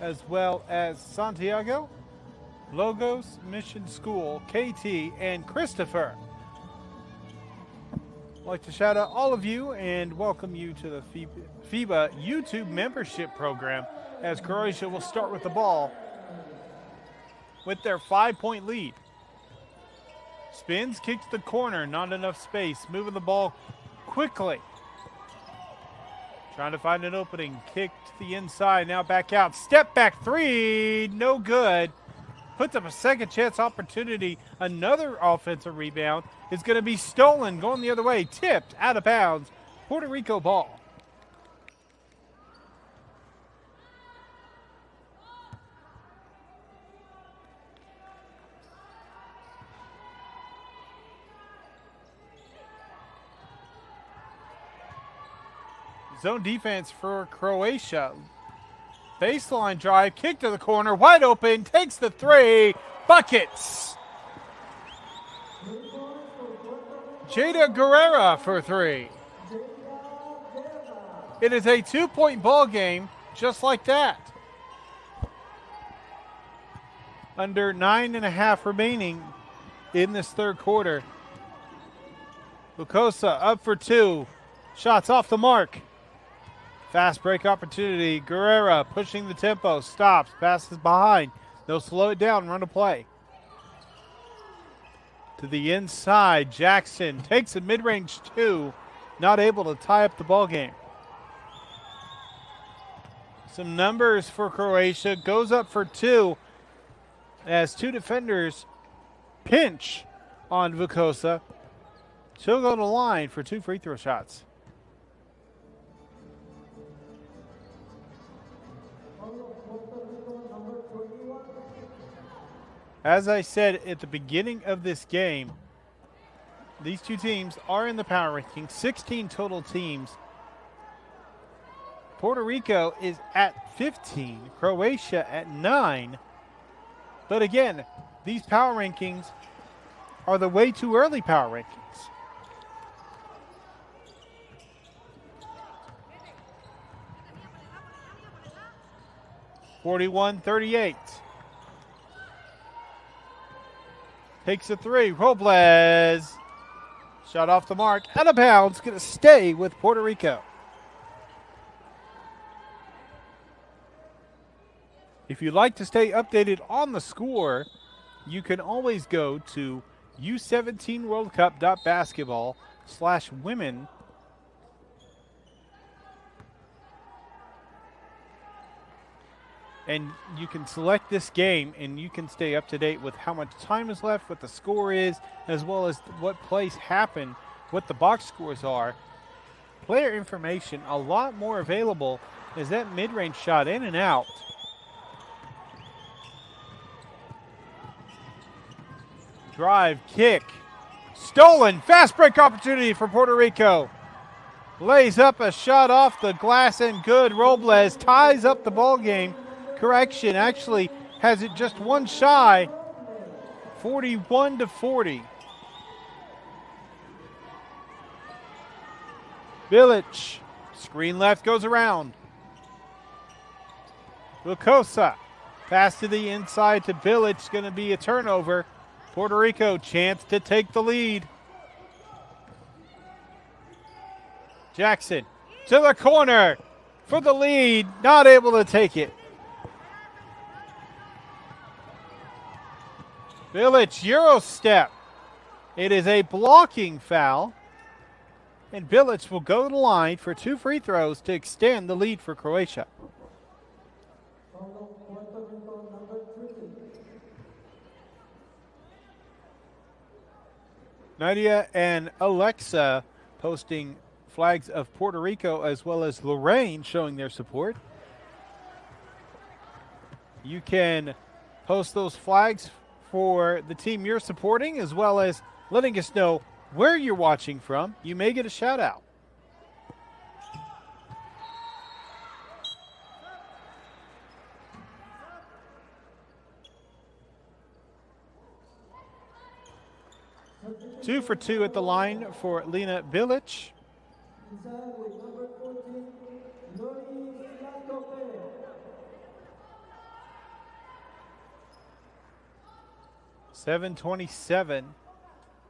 as well as Santiago, Logos Mission School, KT, and Christopher. I'd like to shout out all of you and welcome you to the FIBA YouTube membership program, as Croatia will start with the ball with their 5-point lead. Spins, kicks the corner, not enough space, moving the ball quickly. Trying to find an opening, kick to the inside, now back out. Step back three, no good. Puts up a second chance opportunity. Another offensive rebound is going to be stolen, going the other way, tipped out of bounds. Puerto Rico ball. Zone defense for Croatia. Baseline drive, kick to the corner, wide open, takes the three, buckets. Jada Guerrera for three. It is a 2-point ball game, just like that. Under 9.5 remaining in this third quarter. Lucosa up for two. Shots off the mark. Fast break opportunity. Guerrera pushing the tempo. Stops. Passes behind. They'll slow it down and run a play. To the inside. Jackson takes a mid-range two. Not able to tie up the ball game. Some numbers for Croatia. Goes up for two as two defenders pinch on Vukosa. She'll go to the line for two free throw shots. As I said at the beginning of this game, these two teams are in the power rankings, 16 total teams. Puerto Rico is at 15, Croatia at 9. But again, these power rankings are the way too early power rankings. (41-38). Takes a three. Robles. Shot off the mark. Out of bounds. Going to stay with Puerto Rico. If you'd like to stay updated on the score, you can always go to U17worldcup.basketball/women. And you can select this game and you can stay up to date with how much time is left, what the score is, as well as what plays happen, what the box scores are. Player information, a lot more available. Is that mid-range shot in and out? Drive, kick, stolen, fast break opportunity for Puerto Rico. Lays up a shot off the glass and good. Robles ties up the ball game. Correction, actually has it just one shy, 41-40. Bilic, screen left, goes around. Lucosa, pass to the inside to Bilic, going to be a turnover. Puerto Rico, chance to take the lead. Jackson to the corner for the lead, not able to take it. Bilic, Euro step. It is a blocking foul. And Bilic will go to the line for two free throws to extend the lead for Croatia. Nadia and Alexa posting flags of Puerto Rico, as well as Lorraine showing their support. You can post those flags for the team you're supporting, as well as letting us know where you're watching from. You may get a shout out. Two for two at the line for Lena Bilic. 7:27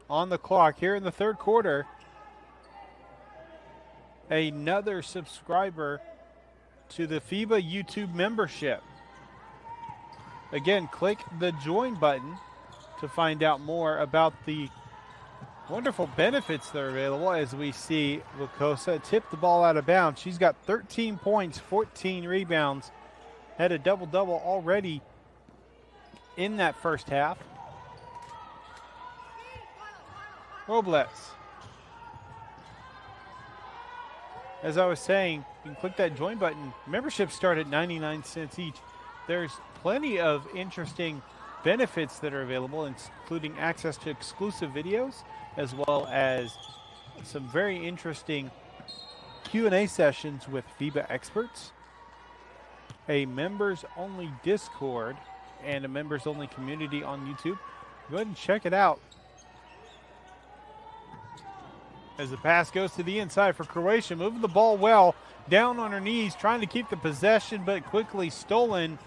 on the clock here in the third quarter. Another subscriber to the FIBA YouTube membership. Again, click the join button to find out more about the wonderful benefits that are available as we see Lucosa tip the ball out of bounds. She's got 13 points, 14 rebounds, had a double-double already in that first half. Robles. As I was saying, you can click that join button. Memberships start at 99 cents each. There's plenty of interesting benefits that are available, including access to exclusive videos, as well as some very interesting Q&A sessions with FIBA experts, a members-only Discord, and a members-only community on YouTube. Go ahead and check it out. As the pass goes to the inside for Croatia, moving the ball well, down on her knees, trying to keep the possession, but quickly stolen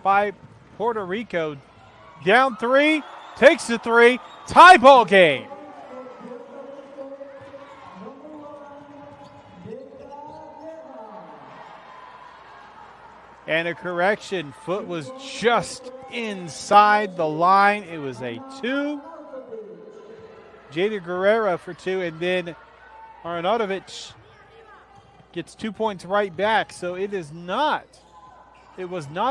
by Puerto Rico. Down three, takes the three, tie ball game. And a correction, foot was just inside the line. It was a 2. Jada Guerrera for 2, and then Arnautovic gets 2 points right back. So it was not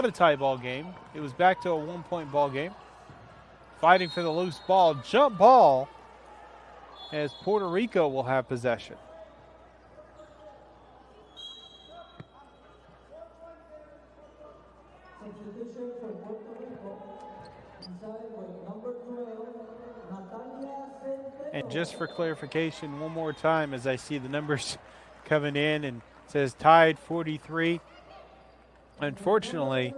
a tie ball game. It was back to a 1-point ball game. Fighting for the loose ball, jump ball, as Puerto Rico will have possession. Substitution for Puerto Rico. Inside with number 12, Natalia Centeno. And just for clarification, one more time, as I see the numbers coming in, and it says tied 43. Unfortunately,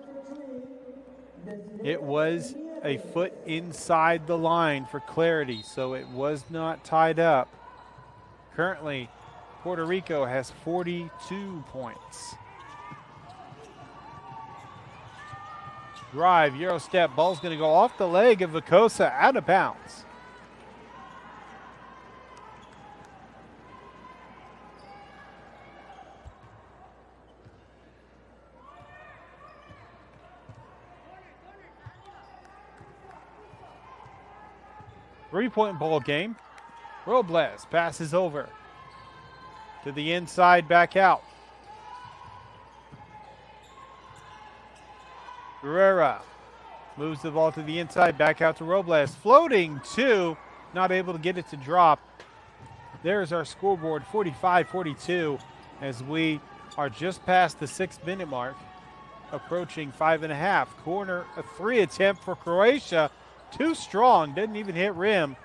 it was a foot inside the line for clarity, so it was not tied up. Currently, Puerto Rico has 42 points. Drive, Euro step, ball's going to go off the leg of Lucosa, out of bounds. Three-point ball game. Robles passes over to the inside, back out. Guerrera moves the ball to the inside, back out to Robles. Floating 2, not able to get it to drop. There's our scoreboard, 45-42, as we are just past the 6-minute mark, approaching 5.5. Corner, a 3 attempt for Croatia. Too strong, didn't even hit rim.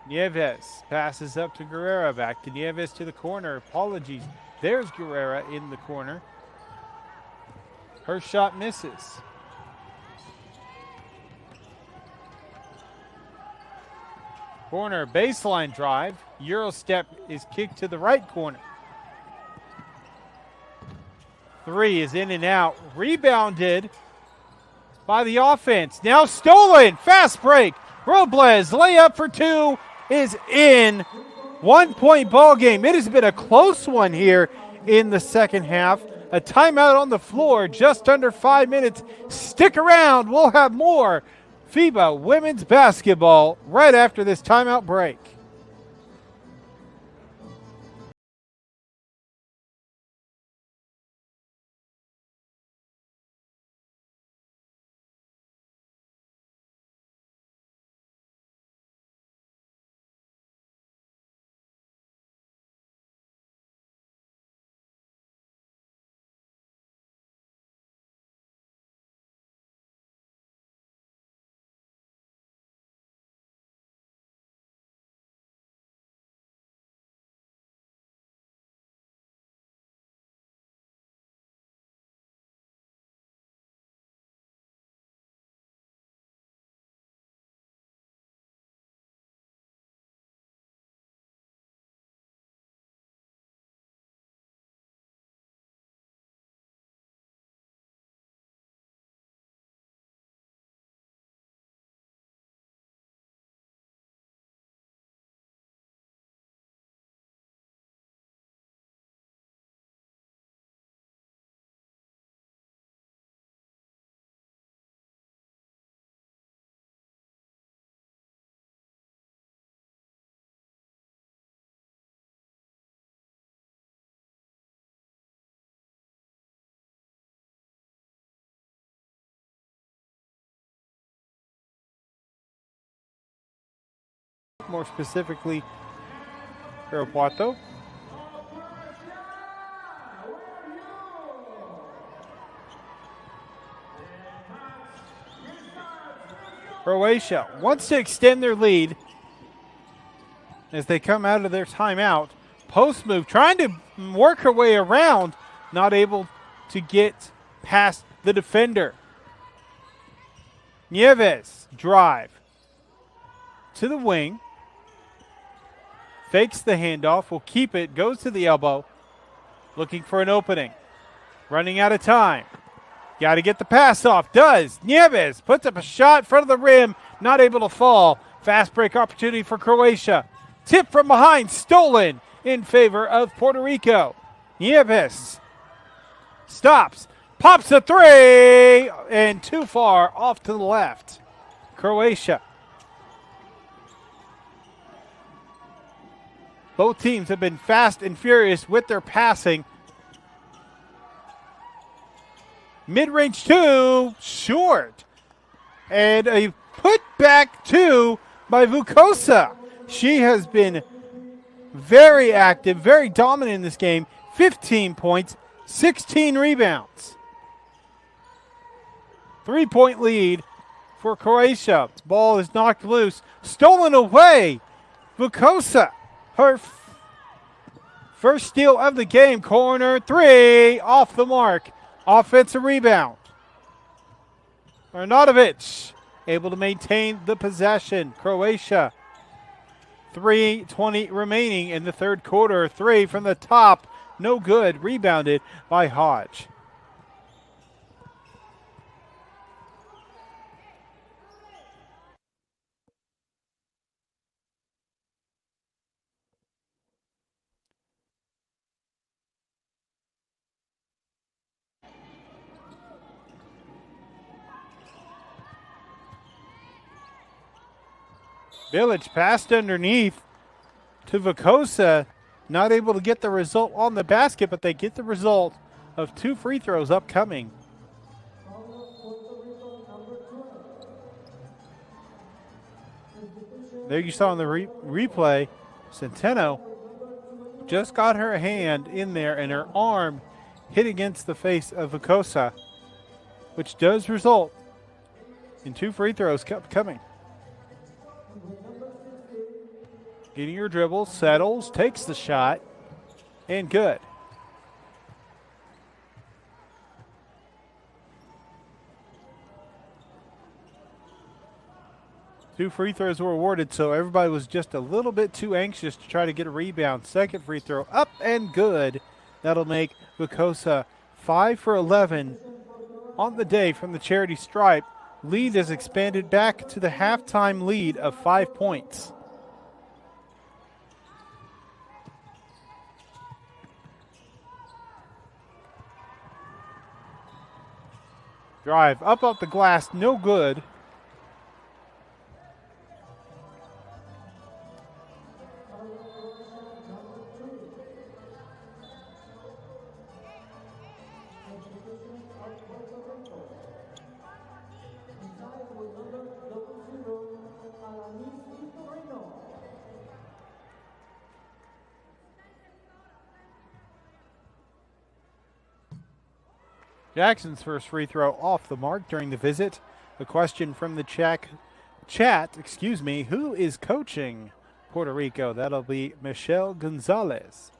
Nieves passes up to Guerrera, back to Nieves to the corner. Apologies. There's Guerrera in the corner. Her shot misses. Corner, baseline drive. Euro step is kicked to the right corner. 3 is in and out. Rebounded by the offense. Now stolen. Fast break. Robles, layup for 2 is in. 1-point ball game. It has been a close one here in the second half. A timeout on the floor, just under 5 minutes. Stick around. We'll have more FIBA women's basketball right after this timeout break. more specifically Puerto. Croatia wants to extend their lead as they come out of their timeout. Post move, trying to work her way around, not able to get past the defender. Nieves, drive to the wing. Fakes the handoff, will keep it, goes to the elbow, looking for an opening. Running out of time. Got to get the pass off. Does. Nieves puts up a shot in front of the rim. Not able to fall. Fast break opportunity for Croatia. Tip from behind. Stolen in favor of Puerto Rico. Nieves stops. Pops a three. And too far off to the left. Croatia. Both teams have been fast and furious with their passing. Mid-range two, short. And a put back two by Vukosa. She has been very active, very dominant in this game. 15 points, 16 rebounds. 3-point lead for Croatia. Ball is knocked loose. Stolen away. Vukosa, her first steal of the game. Corner three, off the mark. Offensive rebound. Arnautovic able to maintain the possession. Croatia. 3:20 remaining in the third quarter. Three from the top. No good. Rebounded by Hodge. Village passed underneath to Vukosa. Not able to get the result on the basket, but they get the result of 2 free throws upcoming. There you saw in the replay, Centeno just got her hand in there and her arm hit against the face of Vukosa, which does result in 2 free throws coming. Getting your dribble, settles, takes the shot, and good. Two free throws were awarded, so everybody was just a little bit too anxious to try to get a rebound. Second free throw up and good. That'll make Vukosa 5 for 11 on the day from the charity stripe. Lead has expanded back to the halftime lead of 5 points. Drive up off the glass, no good. Jackson's first free throw off the mark during the visit. A question from the chat, who is coaching Puerto Rico? That'll be Michelle Gonzalez.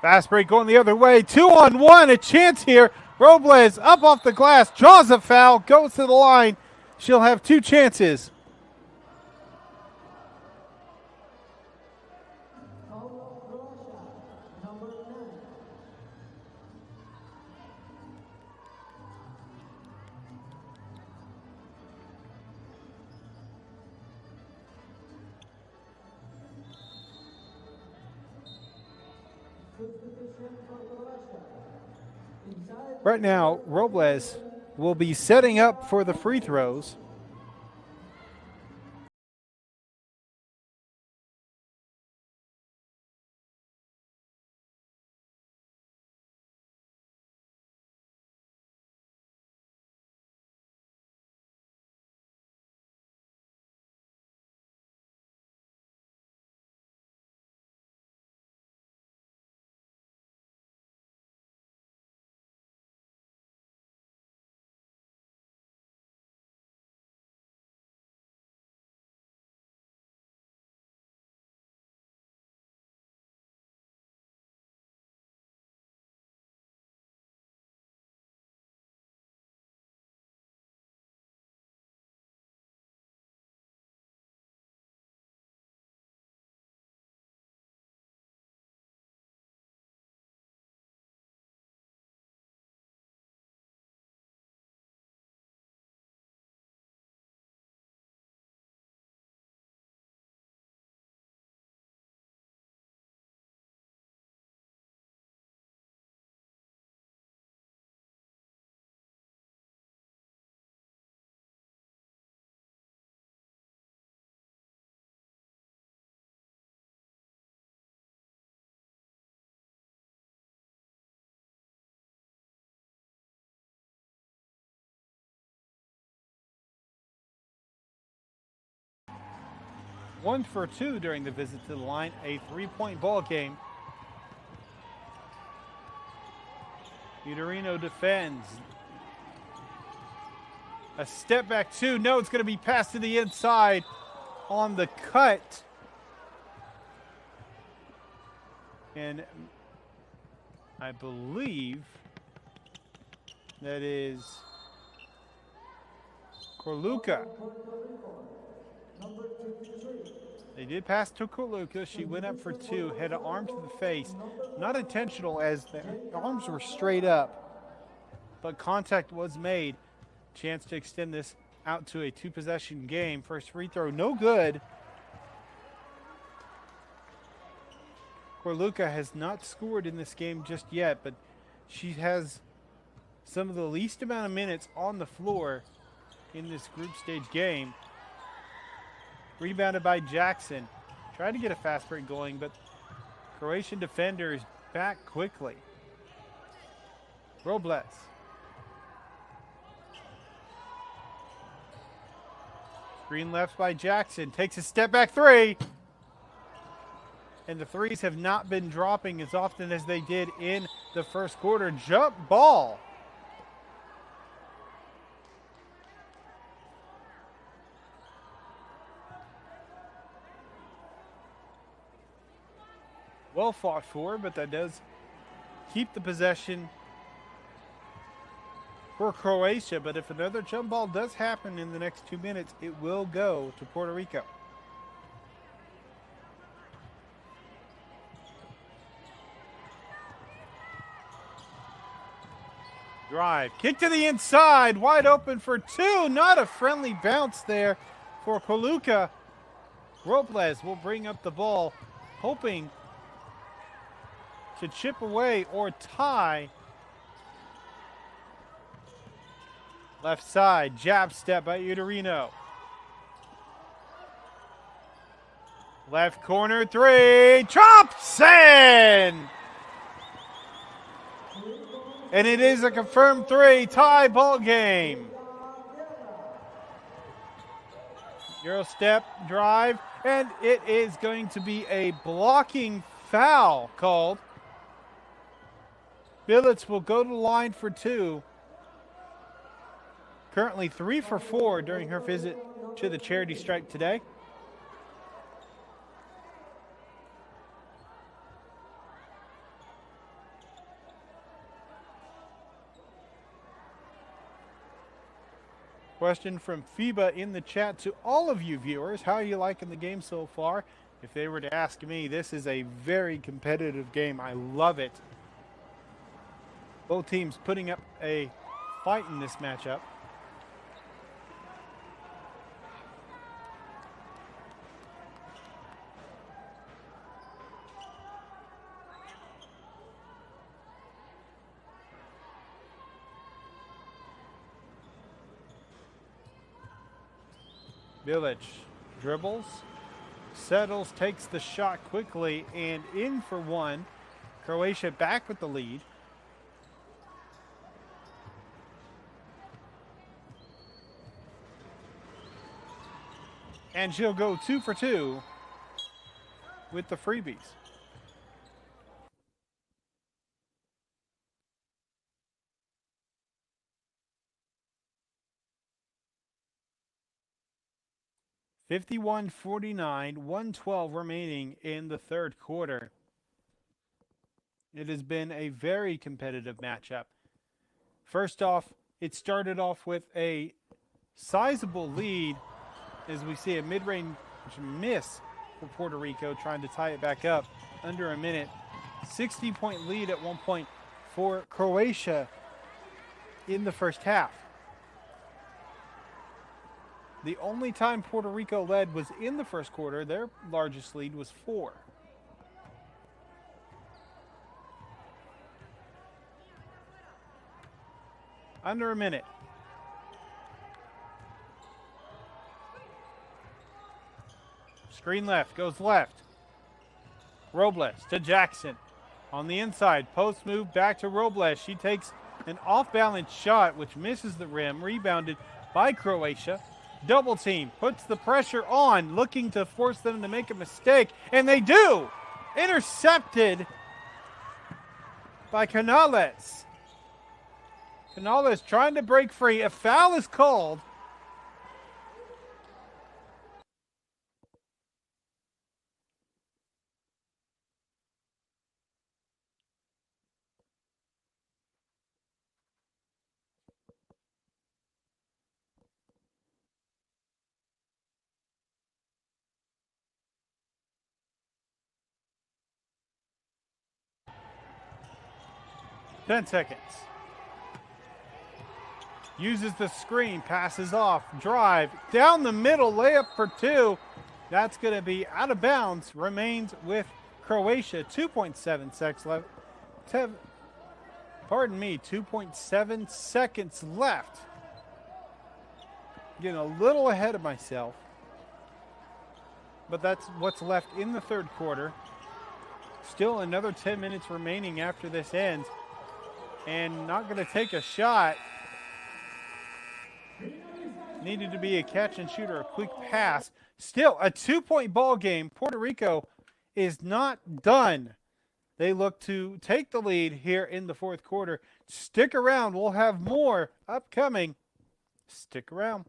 Fast break going the other way. 2-on-1, a chance here. Robles up off the glass, draws a foul, goes to the line. She'll have 2 chances. Right now, Robles will be setting up for the free throws. 1 for 2 during the visit to the line. A 3-point ball game. Uterino defends. A step back 2. No, it's going to be passed to the inside on the cut. And I believe that is Corluca. They did pass to Corluca. She went up for 2, had an arm to the face. Not intentional as the arms were straight up, but contact was made. Chance to extend this out to a 2-possession game. First free throw, no good. Corluca has not scored in this game just yet, but she has some of the least amount of minutes on the floor in this group stage game. Rebounded by Jackson. Tried to get a fast break going, but Croatian defenders back quickly. Robles. Screen left by Jackson. Takes a step back 3. And the threes have not been dropping as often as they did in the first quarter. Jump ball. Well fought for, but that does keep the possession for Croatia. But if another jump ball does happen in the next 2 minutes, it will go to Puerto Rico. Drive, kick to the inside, wide open for 2. Not a friendly bounce there for Corluca. Robles will bring up the ball, hoping to chip away or tie. Left side, jab step by Uterino. Left corner 3, drops in! And it is a confirmed 3, tie ball game. Euro step, drive, and it is going to be a blocking foul called. Billets will go to the line for 2. Currently 3 for 4 during her visit to the charity stripe today. Question from FIBA in the chat to all of you viewers. How are you liking the game so far? If they were to ask me, this is a very competitive game. I love it. Both teams putting up a fight in this matchup. Bilic dribbles, settles, takes the shot quickly, and in for 1. Croatia back with the lead. And she'll go 2 for 2 with the freebies. (51-49), 1:12 remaining in the third quarter. It has been a very competitive matchup. First off, it started off with a sizable lead as we see a mid-range miss for Puerto Rico, trying to tie it back up under a minute. 60-point lead at one point for Croatia in the first half. The only time Puerto Rico led was in the first quarter. Their largest lead was 4. Under a minute. Screen left, goes left. Robles to Jackson. On the inside, post move back to Robles. She takes an off-balance shot, which misses the rim, rebounded by Croatia. Double team, puts the pressure on, looking to force them to make a mistake, and they do! Intercepted by Canales. Canales trying to break free. A foul is called. Ten seconds. Uses the screen, passes off, drive, down the middle, layup for two. That's going to be out of bounds. Remains with Croatia. 2.7 seconds left. 2.7 seconds left. Getting a little ahead of myself. But that's what's left in the third quarter. Still another 10 minutes remaining after this ends. And not going to take a shot. Needed to be a catch and shoot or a quick pass. Still a 2-point ball game. Puerto Rico is not done. They look to take the lead here in the fourth quarter. Stick around. We'll have more upcoming. Stick around.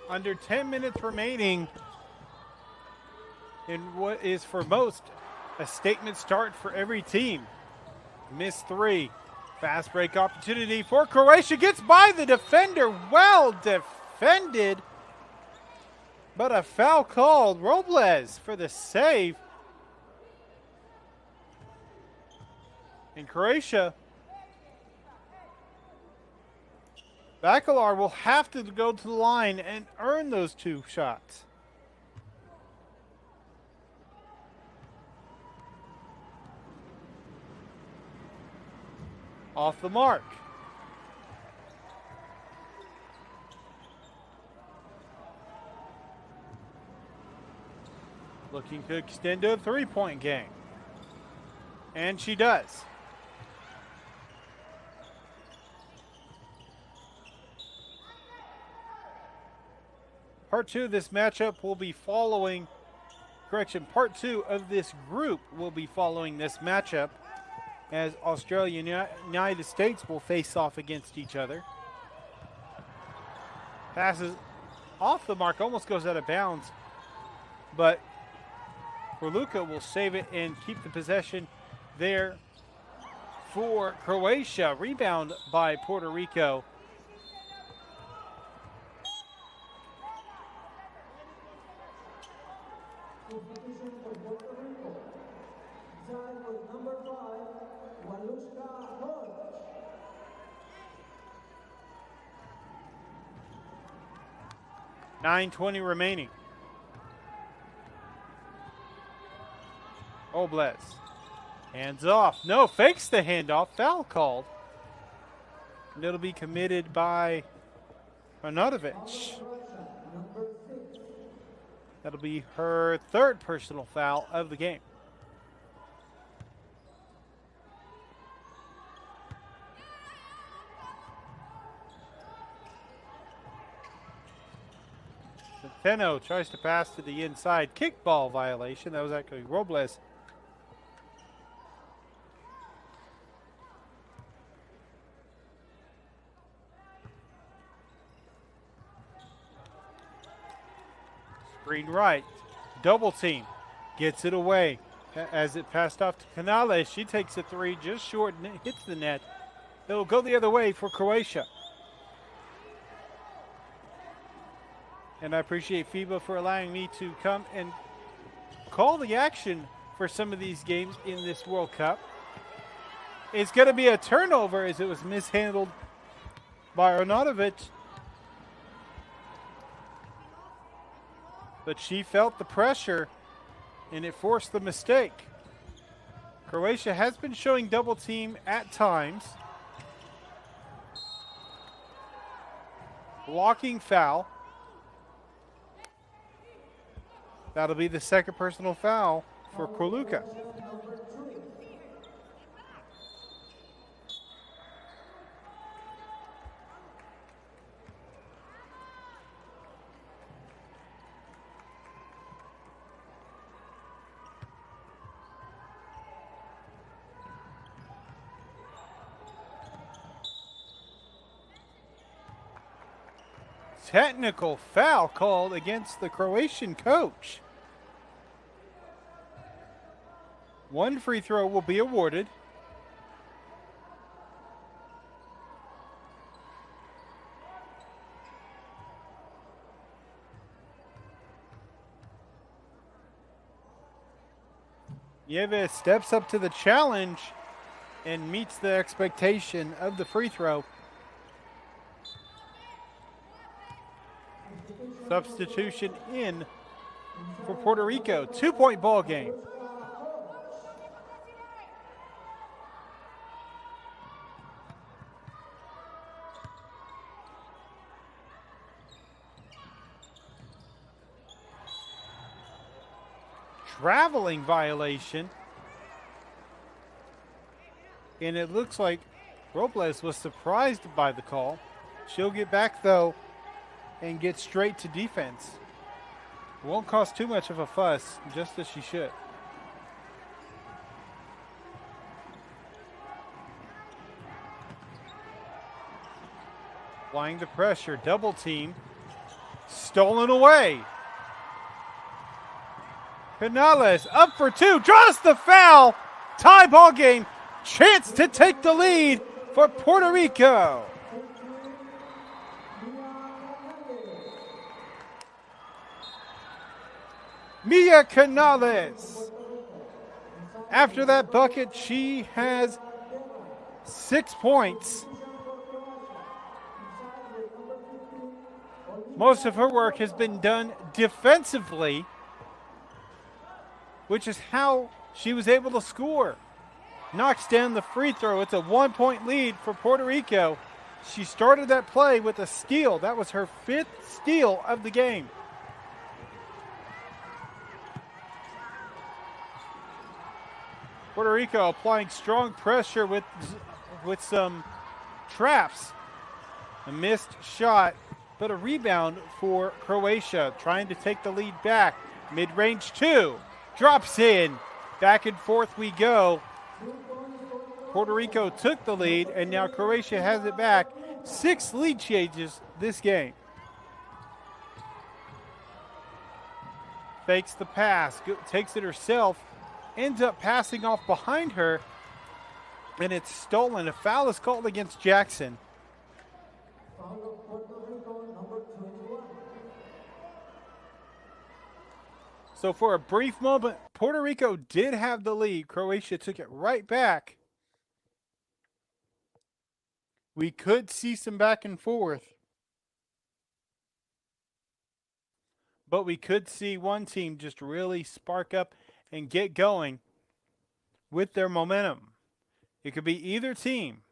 Under 10 minutes remaining in what is for most a statement start for every team. Miss three. Fast break opportunity for Croatia. Gets by the defender. Well defended. But a foul called. Robles for the save. And Croatia, Bacalar will have to go to the line and earn those two shots. Off the mark. Looking to extend to a three-point game. And she does. Part two of this matchup will be following, part two of this group will be following this matchup. as Australia and United States will face off against each other. Passes off the mark, almost goes out of bounds, but Luka will save it and keep the possession there for Croatia. Rebound by Puerto Rico. Substitution for Puerto Rico. Inside with number 5, Walushka Hodge. $9:20 remaining. Robles. Hands off. No, fakes the handoff. Foul called. And it'll be committed by Arnautovic. Number 6. That'll be her third personal foul of the game. Centeno tries to pass to the inside. Kickball violation. That was actually Robles. Screen right. Double team. Gets it away as it passed off to Canales. She takes a three just short and it hits the net. It'll go the other way for Croatia. And I appreciate FIBA for allowing me to come and call the action for some of these games in this World Cup. It's going to be a turnover as it was mishandled by Arnautovic. But she felt the pressure and it forced the mistake. Croatia has been showing double team at times. Blocking foul. That'll be the second personal foul for Luka. Technical foul called against the Croatian coach. One free throw will be awarded. Nieves steps up to the challenge and meets the expectation of the free throw. Substitution in for Puerto Rico. 2-point ball game. Traveling violation. And it looks like Robles was surprised by the call. She'll get back though and get straight to defense. Won't cause too much of a fuss, just as she should. Applying the pressure, double team, stolen away. Canales up for two, draws the foul. Tie ball game, chance to take the lead for Puerto Rico. Mia Canales. After that bucket, she has 6 points. Most of her work has been done defensively, which is how she was able to score. Knocks down the free throw. It's a 1-point lead for Puerto Rico. She started that play with a steal. That was her 5th steal of the game. Puerto Rico applying strong pressure with some traps. A missed shot, but a rebound for Croatia, trying to take the lead back. Mid-range two, drops in. Back and forth we go. Puerto Rico took the lead, and now Croatia has it back. 6 lead changes this game. Fakes the pass, takes it herself, ends up passing off behind her, and it's stolen. A foul is called against Jackson. Foul of Puerto Rico, number 21. So for a brief moment, Puerto Rico did have the lead. Croatia took it right back. We could see some back and forth, but we could see one team just really spark up and get going with their momentum. It could be either team.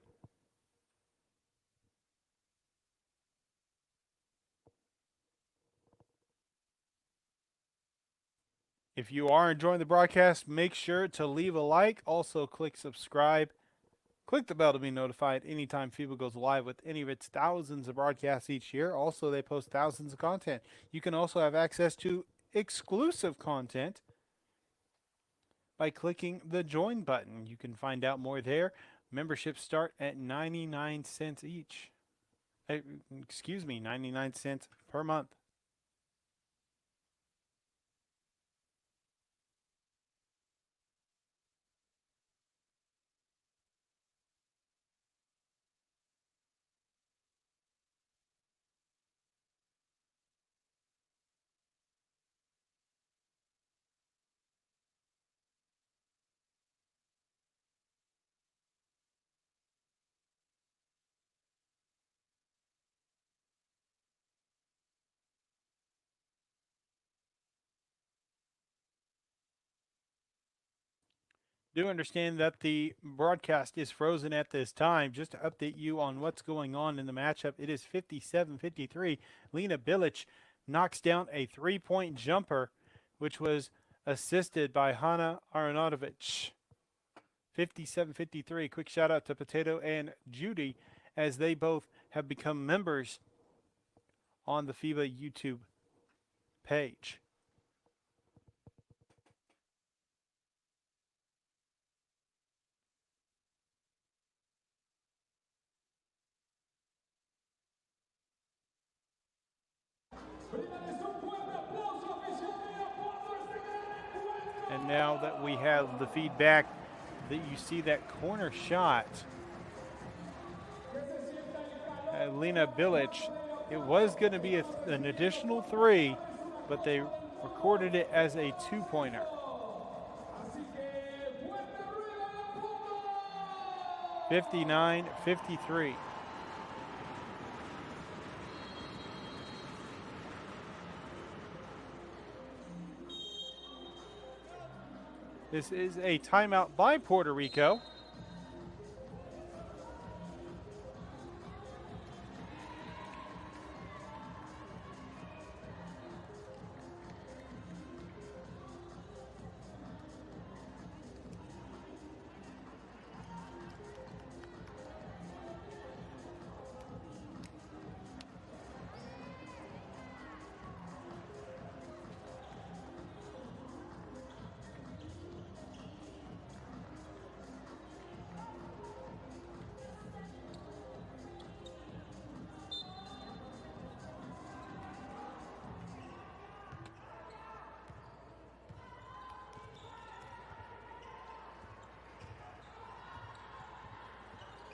If you are enjoying the broadcast, make sure to leave a like. Also, click subscribe. Click the bell to be notified anytime FIBA goes live with any of its thousands of broadcasts each year. Also, they post thousands of content. You can also have access to exclusive content by clicking the join button. You can find out more there. Memberships start at 99 cents each. 99 cents per month. Do understand that the broadcast is frozen at this time. Just to update you on what's going on in the matchup, it is 57-53. Lena Bilic knocks down a three-point jumper, which was assisted by Hana Aronovic. 57-53. Quick shout out to Potato and Judy, as they both have become members on the FIBA YouTube page. And now that we have the feedback that you see that corner shot, Lena Bilic, it was going to be an additional 3, but they recorded it as a 2-pointer. (59-53). This is a timeout by Puerto Rico.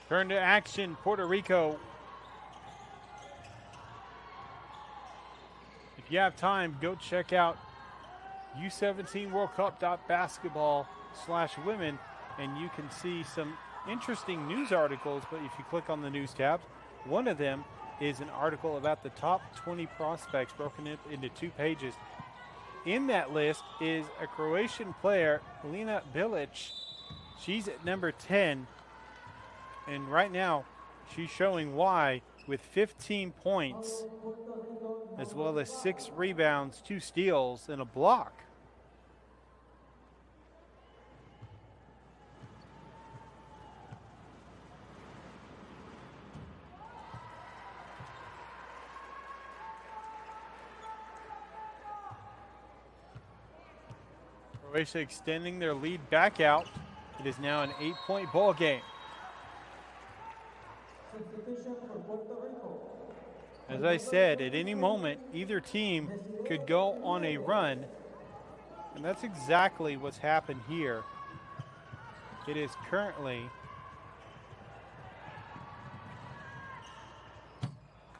Turn to action, Puerto Rico. If you have time, go check out U17 World Cup.basketball/women, and you can see some interesting news articles. But if you click on the news tab, one of them is an article about the top 20 prospects broken up into 2 pages. In that list is a Croatian player, Lena Bilic. She's at number 10. And right now, she's showing why with 15 points, as well as 6 rebounds, 2 steals, and a block. Croatia extending their lead back out. It is now an 8-point ball game. Substitution for Puerto Rico. As I said, at any moment, either team could go on a run, and that's exactly what's happened here. It is currently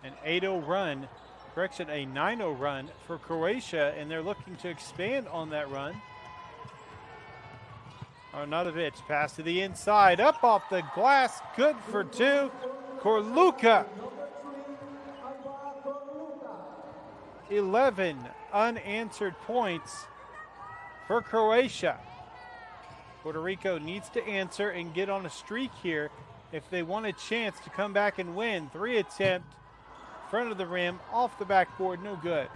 an 8-0 run, correction, a 9-0 run for Croatia, and they're looking to expand on that run. Arnautovic, pass to the inside, up off the glass, good for two. Korluka, 11 unanswered points for Croatia. Puerto Rico needs to answer and get on a streak here if they want a chance to come back and win. 3 attempt, front of the rim, off the backboard, no good.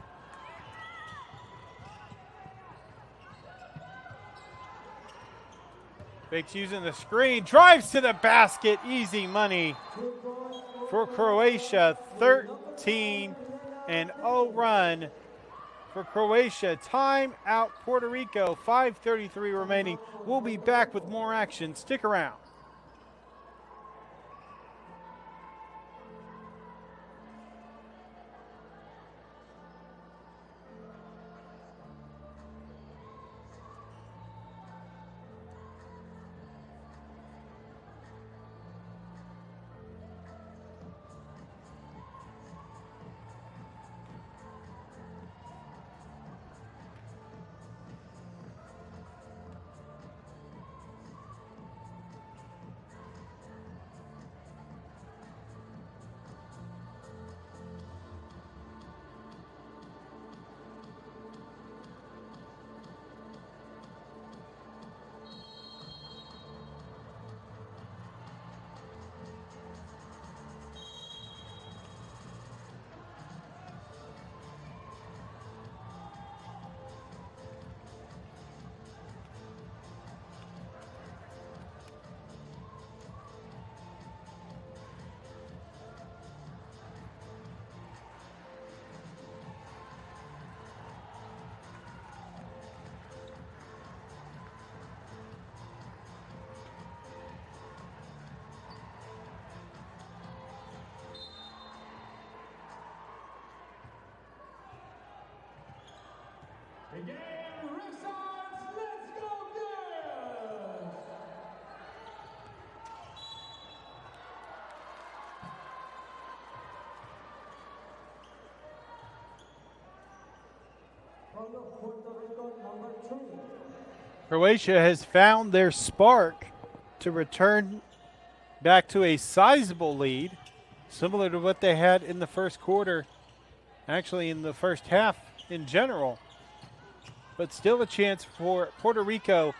Bakes using the screen, drives to the basket, easy money for Croatia. 13-0 run for Croatia. Time out Puerto Rico, 5:33 remaining. We'll be back with more action. Stick around. The game restarts. Let's go girls! Puerto Rico, number 2. Croatia has found their spark to return back to a sizable lead, similar to what they had in the first quarter, actually in the first half in general. But still a chance for Puerto Rico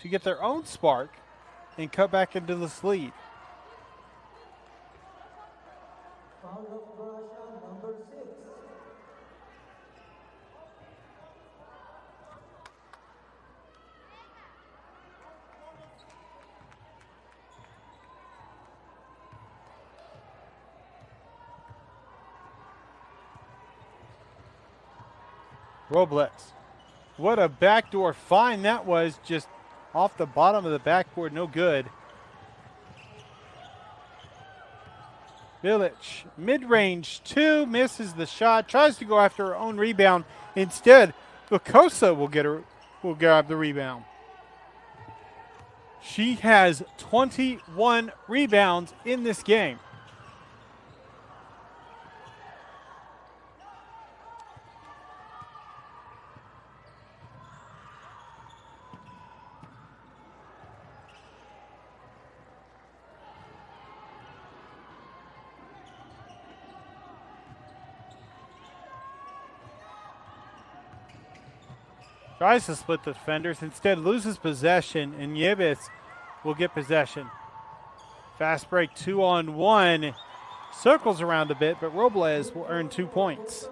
to get their own spark and cut back into this lead. Foul of Croatia, number 6. Robles. What a backdoor find that was, just off the bottom of the backboard, no good. Village, mid-range 2, misses the shot, tries to go after her own rebound. Instead, Vicosa will grab the rebound. She has 21 rebounds in this game. Tries to split the defenders, instead loses possession, and Nieves will get possession. Fast break 2-on-1, circles around a bit, but Robles will earn 2 points.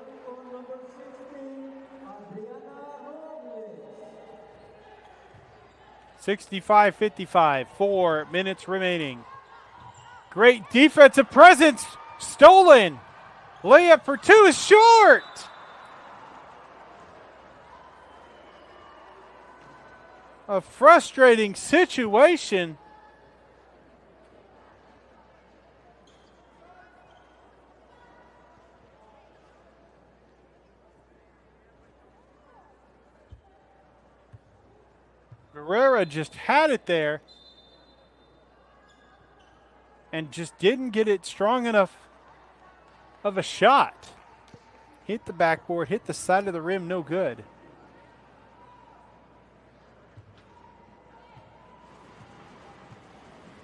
65-55, 4 minutes remaining. Great defensive presence, stolen. Layup for 2 is short. A frustrating situation. Herrera just had it there and just didn't get it strong enough of a shot. Hit the backboard, hit the side of the rim, no good.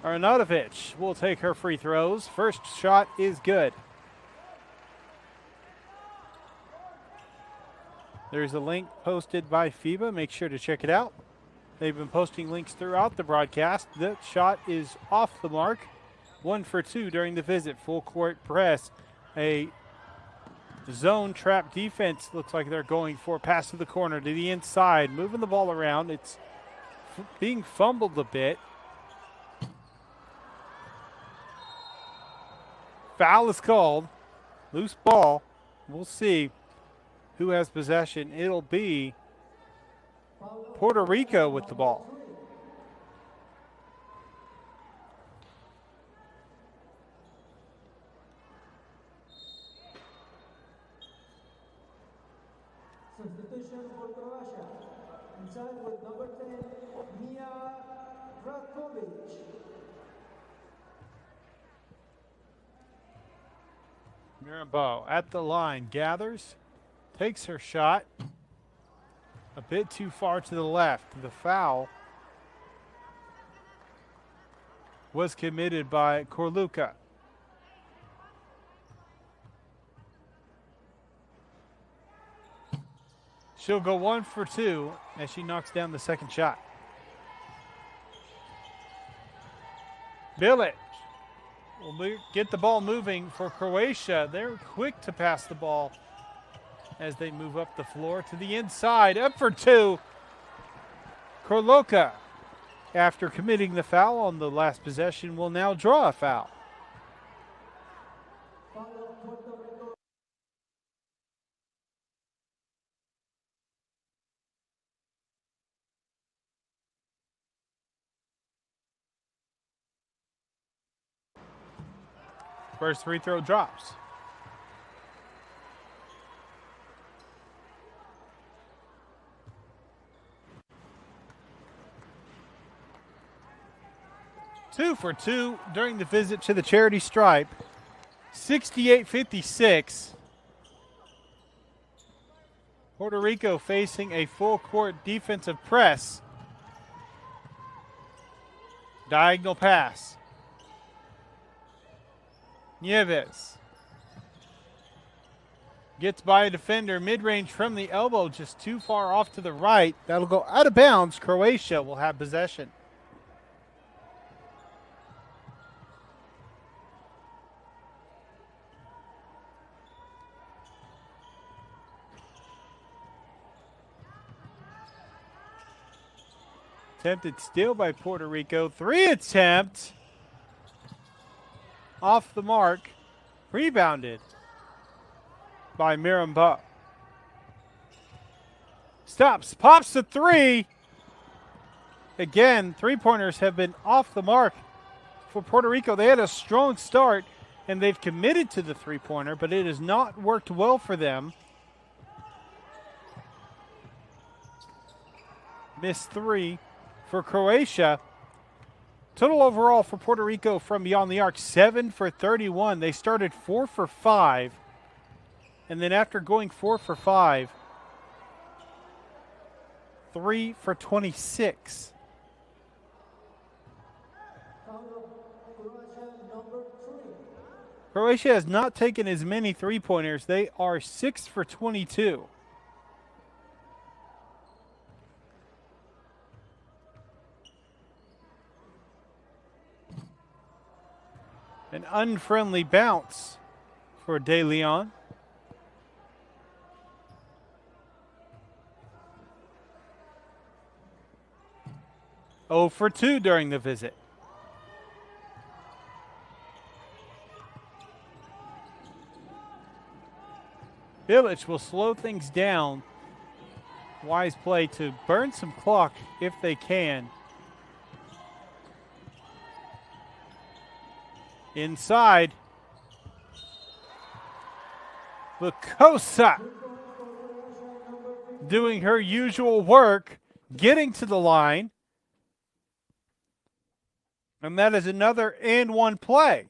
Arnautovic will take her free throws. First shot is good. There's a link posted by FIBA. Make sure to check it out. They've been posting links throughout the broadcast. The shot is off the mark. 1 for 2 during the visit. Full court press. A zone trap defense looks like they're going for. Pass to the corner to the inside. Moving the ball around. It's being fumbled a bit. Foul is called. Loose ball. We'll see who has possession. It'll be Puerto Rico with the ball. Substitution for Croatia. Inside with number 10, Mia Rakovic. Mirambeau at the line, gathers, takes her shot. A bit too far to the left. The foul was committed by Corluca. She'll go 1 for 2 as she knocks down the second shot. Bilic will get the ball moving for Croatia. They're quick to pass the ball as they move up the floor to the inside. Up for 2. Corluca, after committing the foul on the last possession, will now draw a foul. First free throw drops. Two for 2 during the visit to the charity stripe. 68-56. Puerto Rico facing a full court defensive press. Diagonal pass. Nieves gets by a defender, mid-range from the elbow, just too far off to the right. That'll go out of bounds. Croatia will have possession. Attempted steal by Puerto Rico. 3 attempt. Off the mark. Rebounded by Mirambeau. Stops. Pops the 3. Again, three-pointers have been off the mark for Puerto Rico. They had a strong start, and they've committed to the three-pointer, but it has not worked well for them. Missed 3 for Croatia. Total overall for Puerto Rico from beyond the arc, 7 for 31. They started 4 for 5. And then after going 4 for 5, 3 for 26. Croatia has not taken as many three-pointers. They are 6 for 22. An unfriendly bounce for De Leon. Oh for 2 during the visit. Bilic will slow things down. Wise play to burn some clock if they can. Inside. Lucosa doing her usual work, getting to the line, And that is another and one play.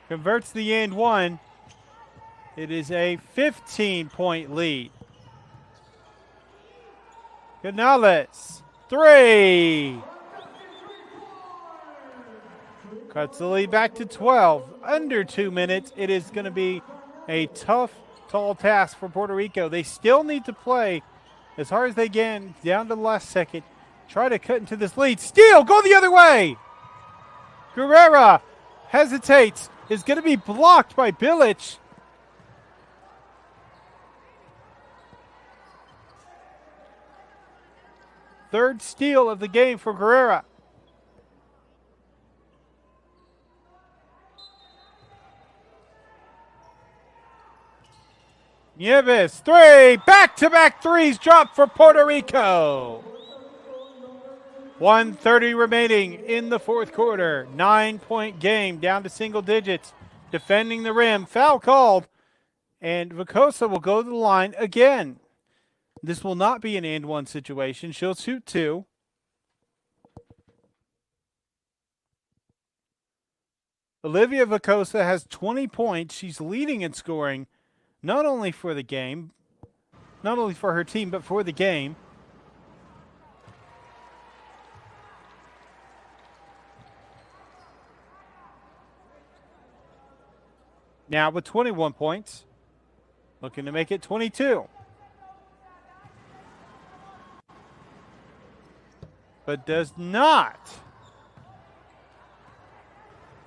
Converts the and one. It is a 15-point lead. Canales, 3. Cuts the lead back to 12. Under 2 minutes. It is going to be a tough, tall task for Puerto Rico. They still need to play as hard as they can down to the last second. Try to cut into this lead. Steal, go the other way. Guerrera hesitates. Is going to be blocked by Bilic. Third steal of the game for Guerrera. Nieves, 3. Back-to-back threes dropped for Puerto Rico. 1:30 remaining in the fourth quarter. 9-point game, down to single digits. Defending the rim, foul called. And Vicosa will go to the line again. This will not be an and one situation. She'll shoot 2. Olivia Vicosa has 20 points. She's leading in scoring, not only for the game, not only for her team, but for the game. Now with 21 points, looking to make it 22. But does not.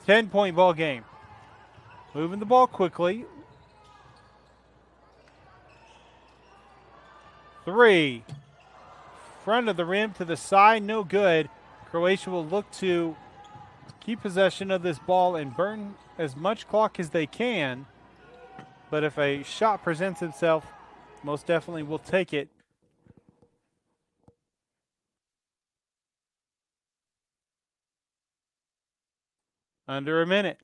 10-point ball game. Moving the ball quickly. 3. Front of the rim to the side, no good. Croatia will look to keep possession of this ball and burn as much clock as they can. But if a shot presents itself, most definitely will take it. Under a minute.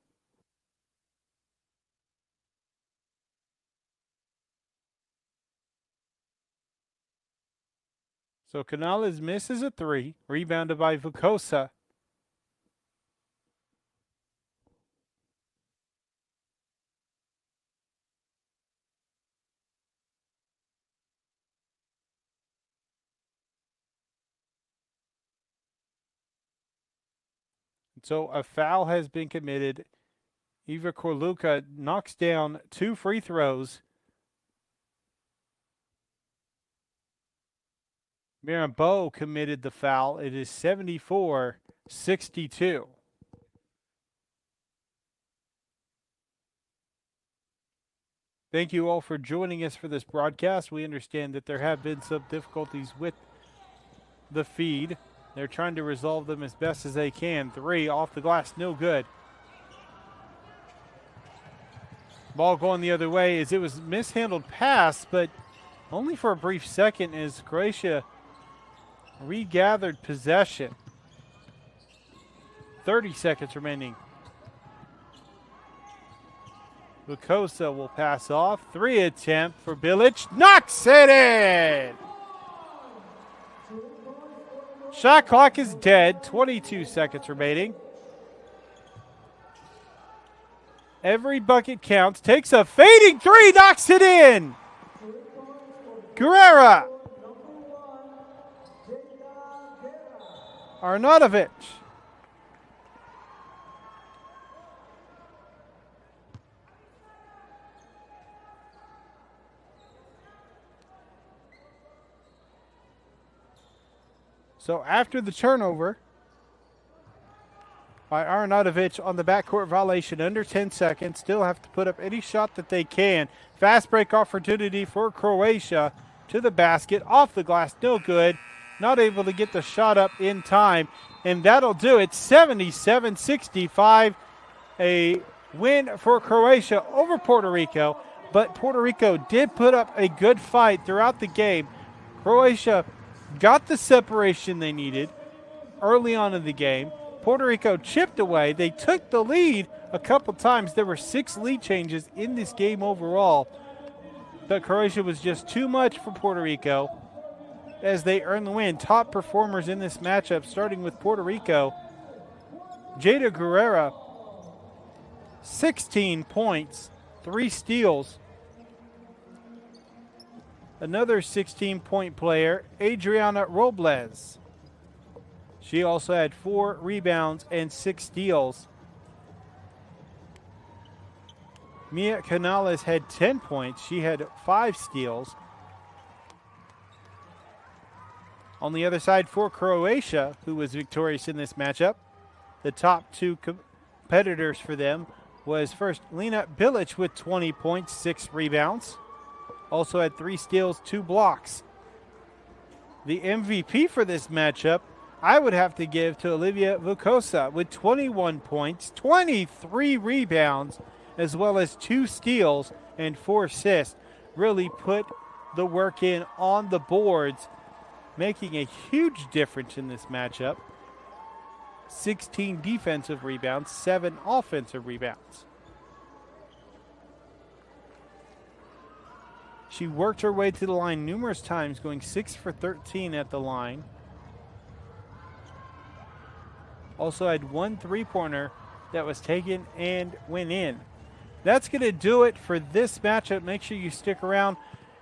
So Canales misses a 3, rebounded by Vicosa. So a foul has been committed. Eva Corluca knocks down 2 free throws. Mirambeau committed the foul. It is 74-62. Thank you all for joining us for this broadcast. We understand that there have been some difficulties with the feed. They're trying to resolve them as best as they can. 3 off the glass, no good. Ball going the other way as it was mishandled pass, but only for a brief second as Croatia regathered possession. 30 seconds remaining. Vicosa will pass off. 3 attempt for Bilic. Knocks it in! Shot clock is dead. 22 seconds remaining. Every bucket counts. Takes a fading 3. Knocks it in. Guerrera. Arnautovic. So after the turnover by Arnautovic on the backcourt violation, under 10 seconds, still have to put up any shot that they can. Fast break opportunity for Croatia to the basket, off the glass, no good. Not able to get the shot up in time, and that'll do it. 77-65, a win for Croatia over Puerto Rico, but Puerto Rico did put up a good fight throughout the game. Croatia got the separation they needed early on in the game, Puerto Rico chipped away. They took the lead a couple times. There were 6 lead changes in this game overall. But Croatia was just too much for Puerto Rico as they earned the win. Top performers in this matchup, starting with Puerto Rico. Jada Guerrera, 16 points, 3 steals. Another 16-point player, Adriana Robles. She also had 4 rebounds and 6 steals. Mia Canales had 10 points. She had 5 steals. On the other side for Croatia, who was victorious in this matchup, the top 2 competitors for them was first Lena Bilic with 20 points, 6 rebounds. Also had 3 steals, 2 blocks. The MVP for this matchup, I would have to give to Olivia Vukosa with 21 points, 23 rebounds, as well as 2 steals and 4 assists. Really put the work in on the boards, making a huge difference in this matchup. 16 defensive rebounds, 7 offensive rebounds. She worked her way to the line numerous times, going 6 for 13 at the line. Also had 1 3-pointer that was taken and went in. That's going to do it for this matchup. Make sure you stick around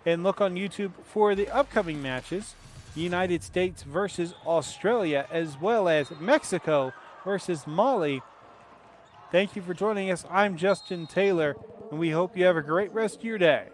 and look on YouTube for the upcoming matches. United States versus Australia, as well as Mexico versus Mali. Thank you for joining us. I'm Justin Taylor, and we hope you have a great rest of your day.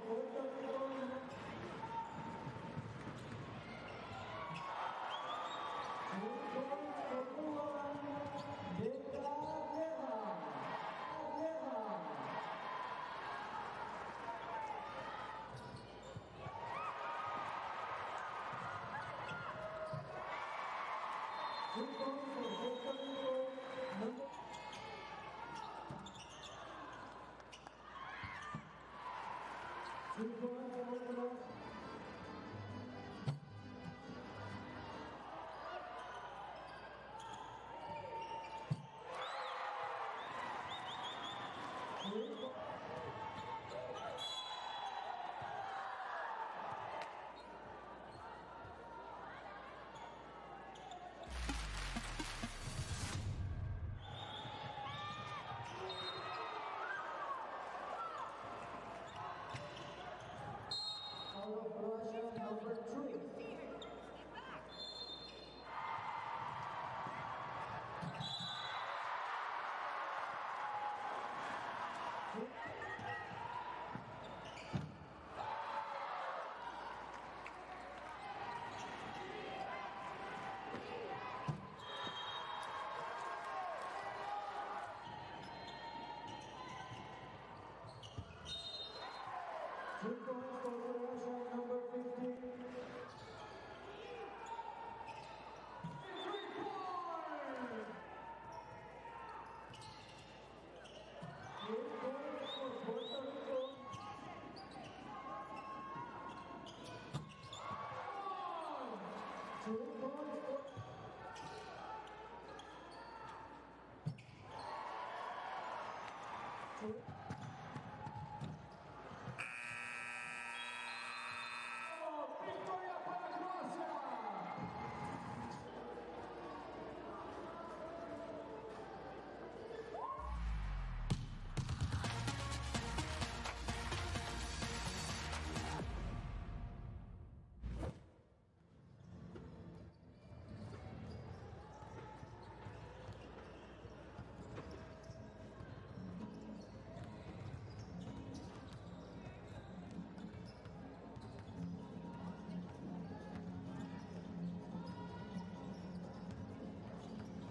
Puerto Rico. Croatia, number 3. Rico for Croatia, number 15. For Puerto Rico. 2 points.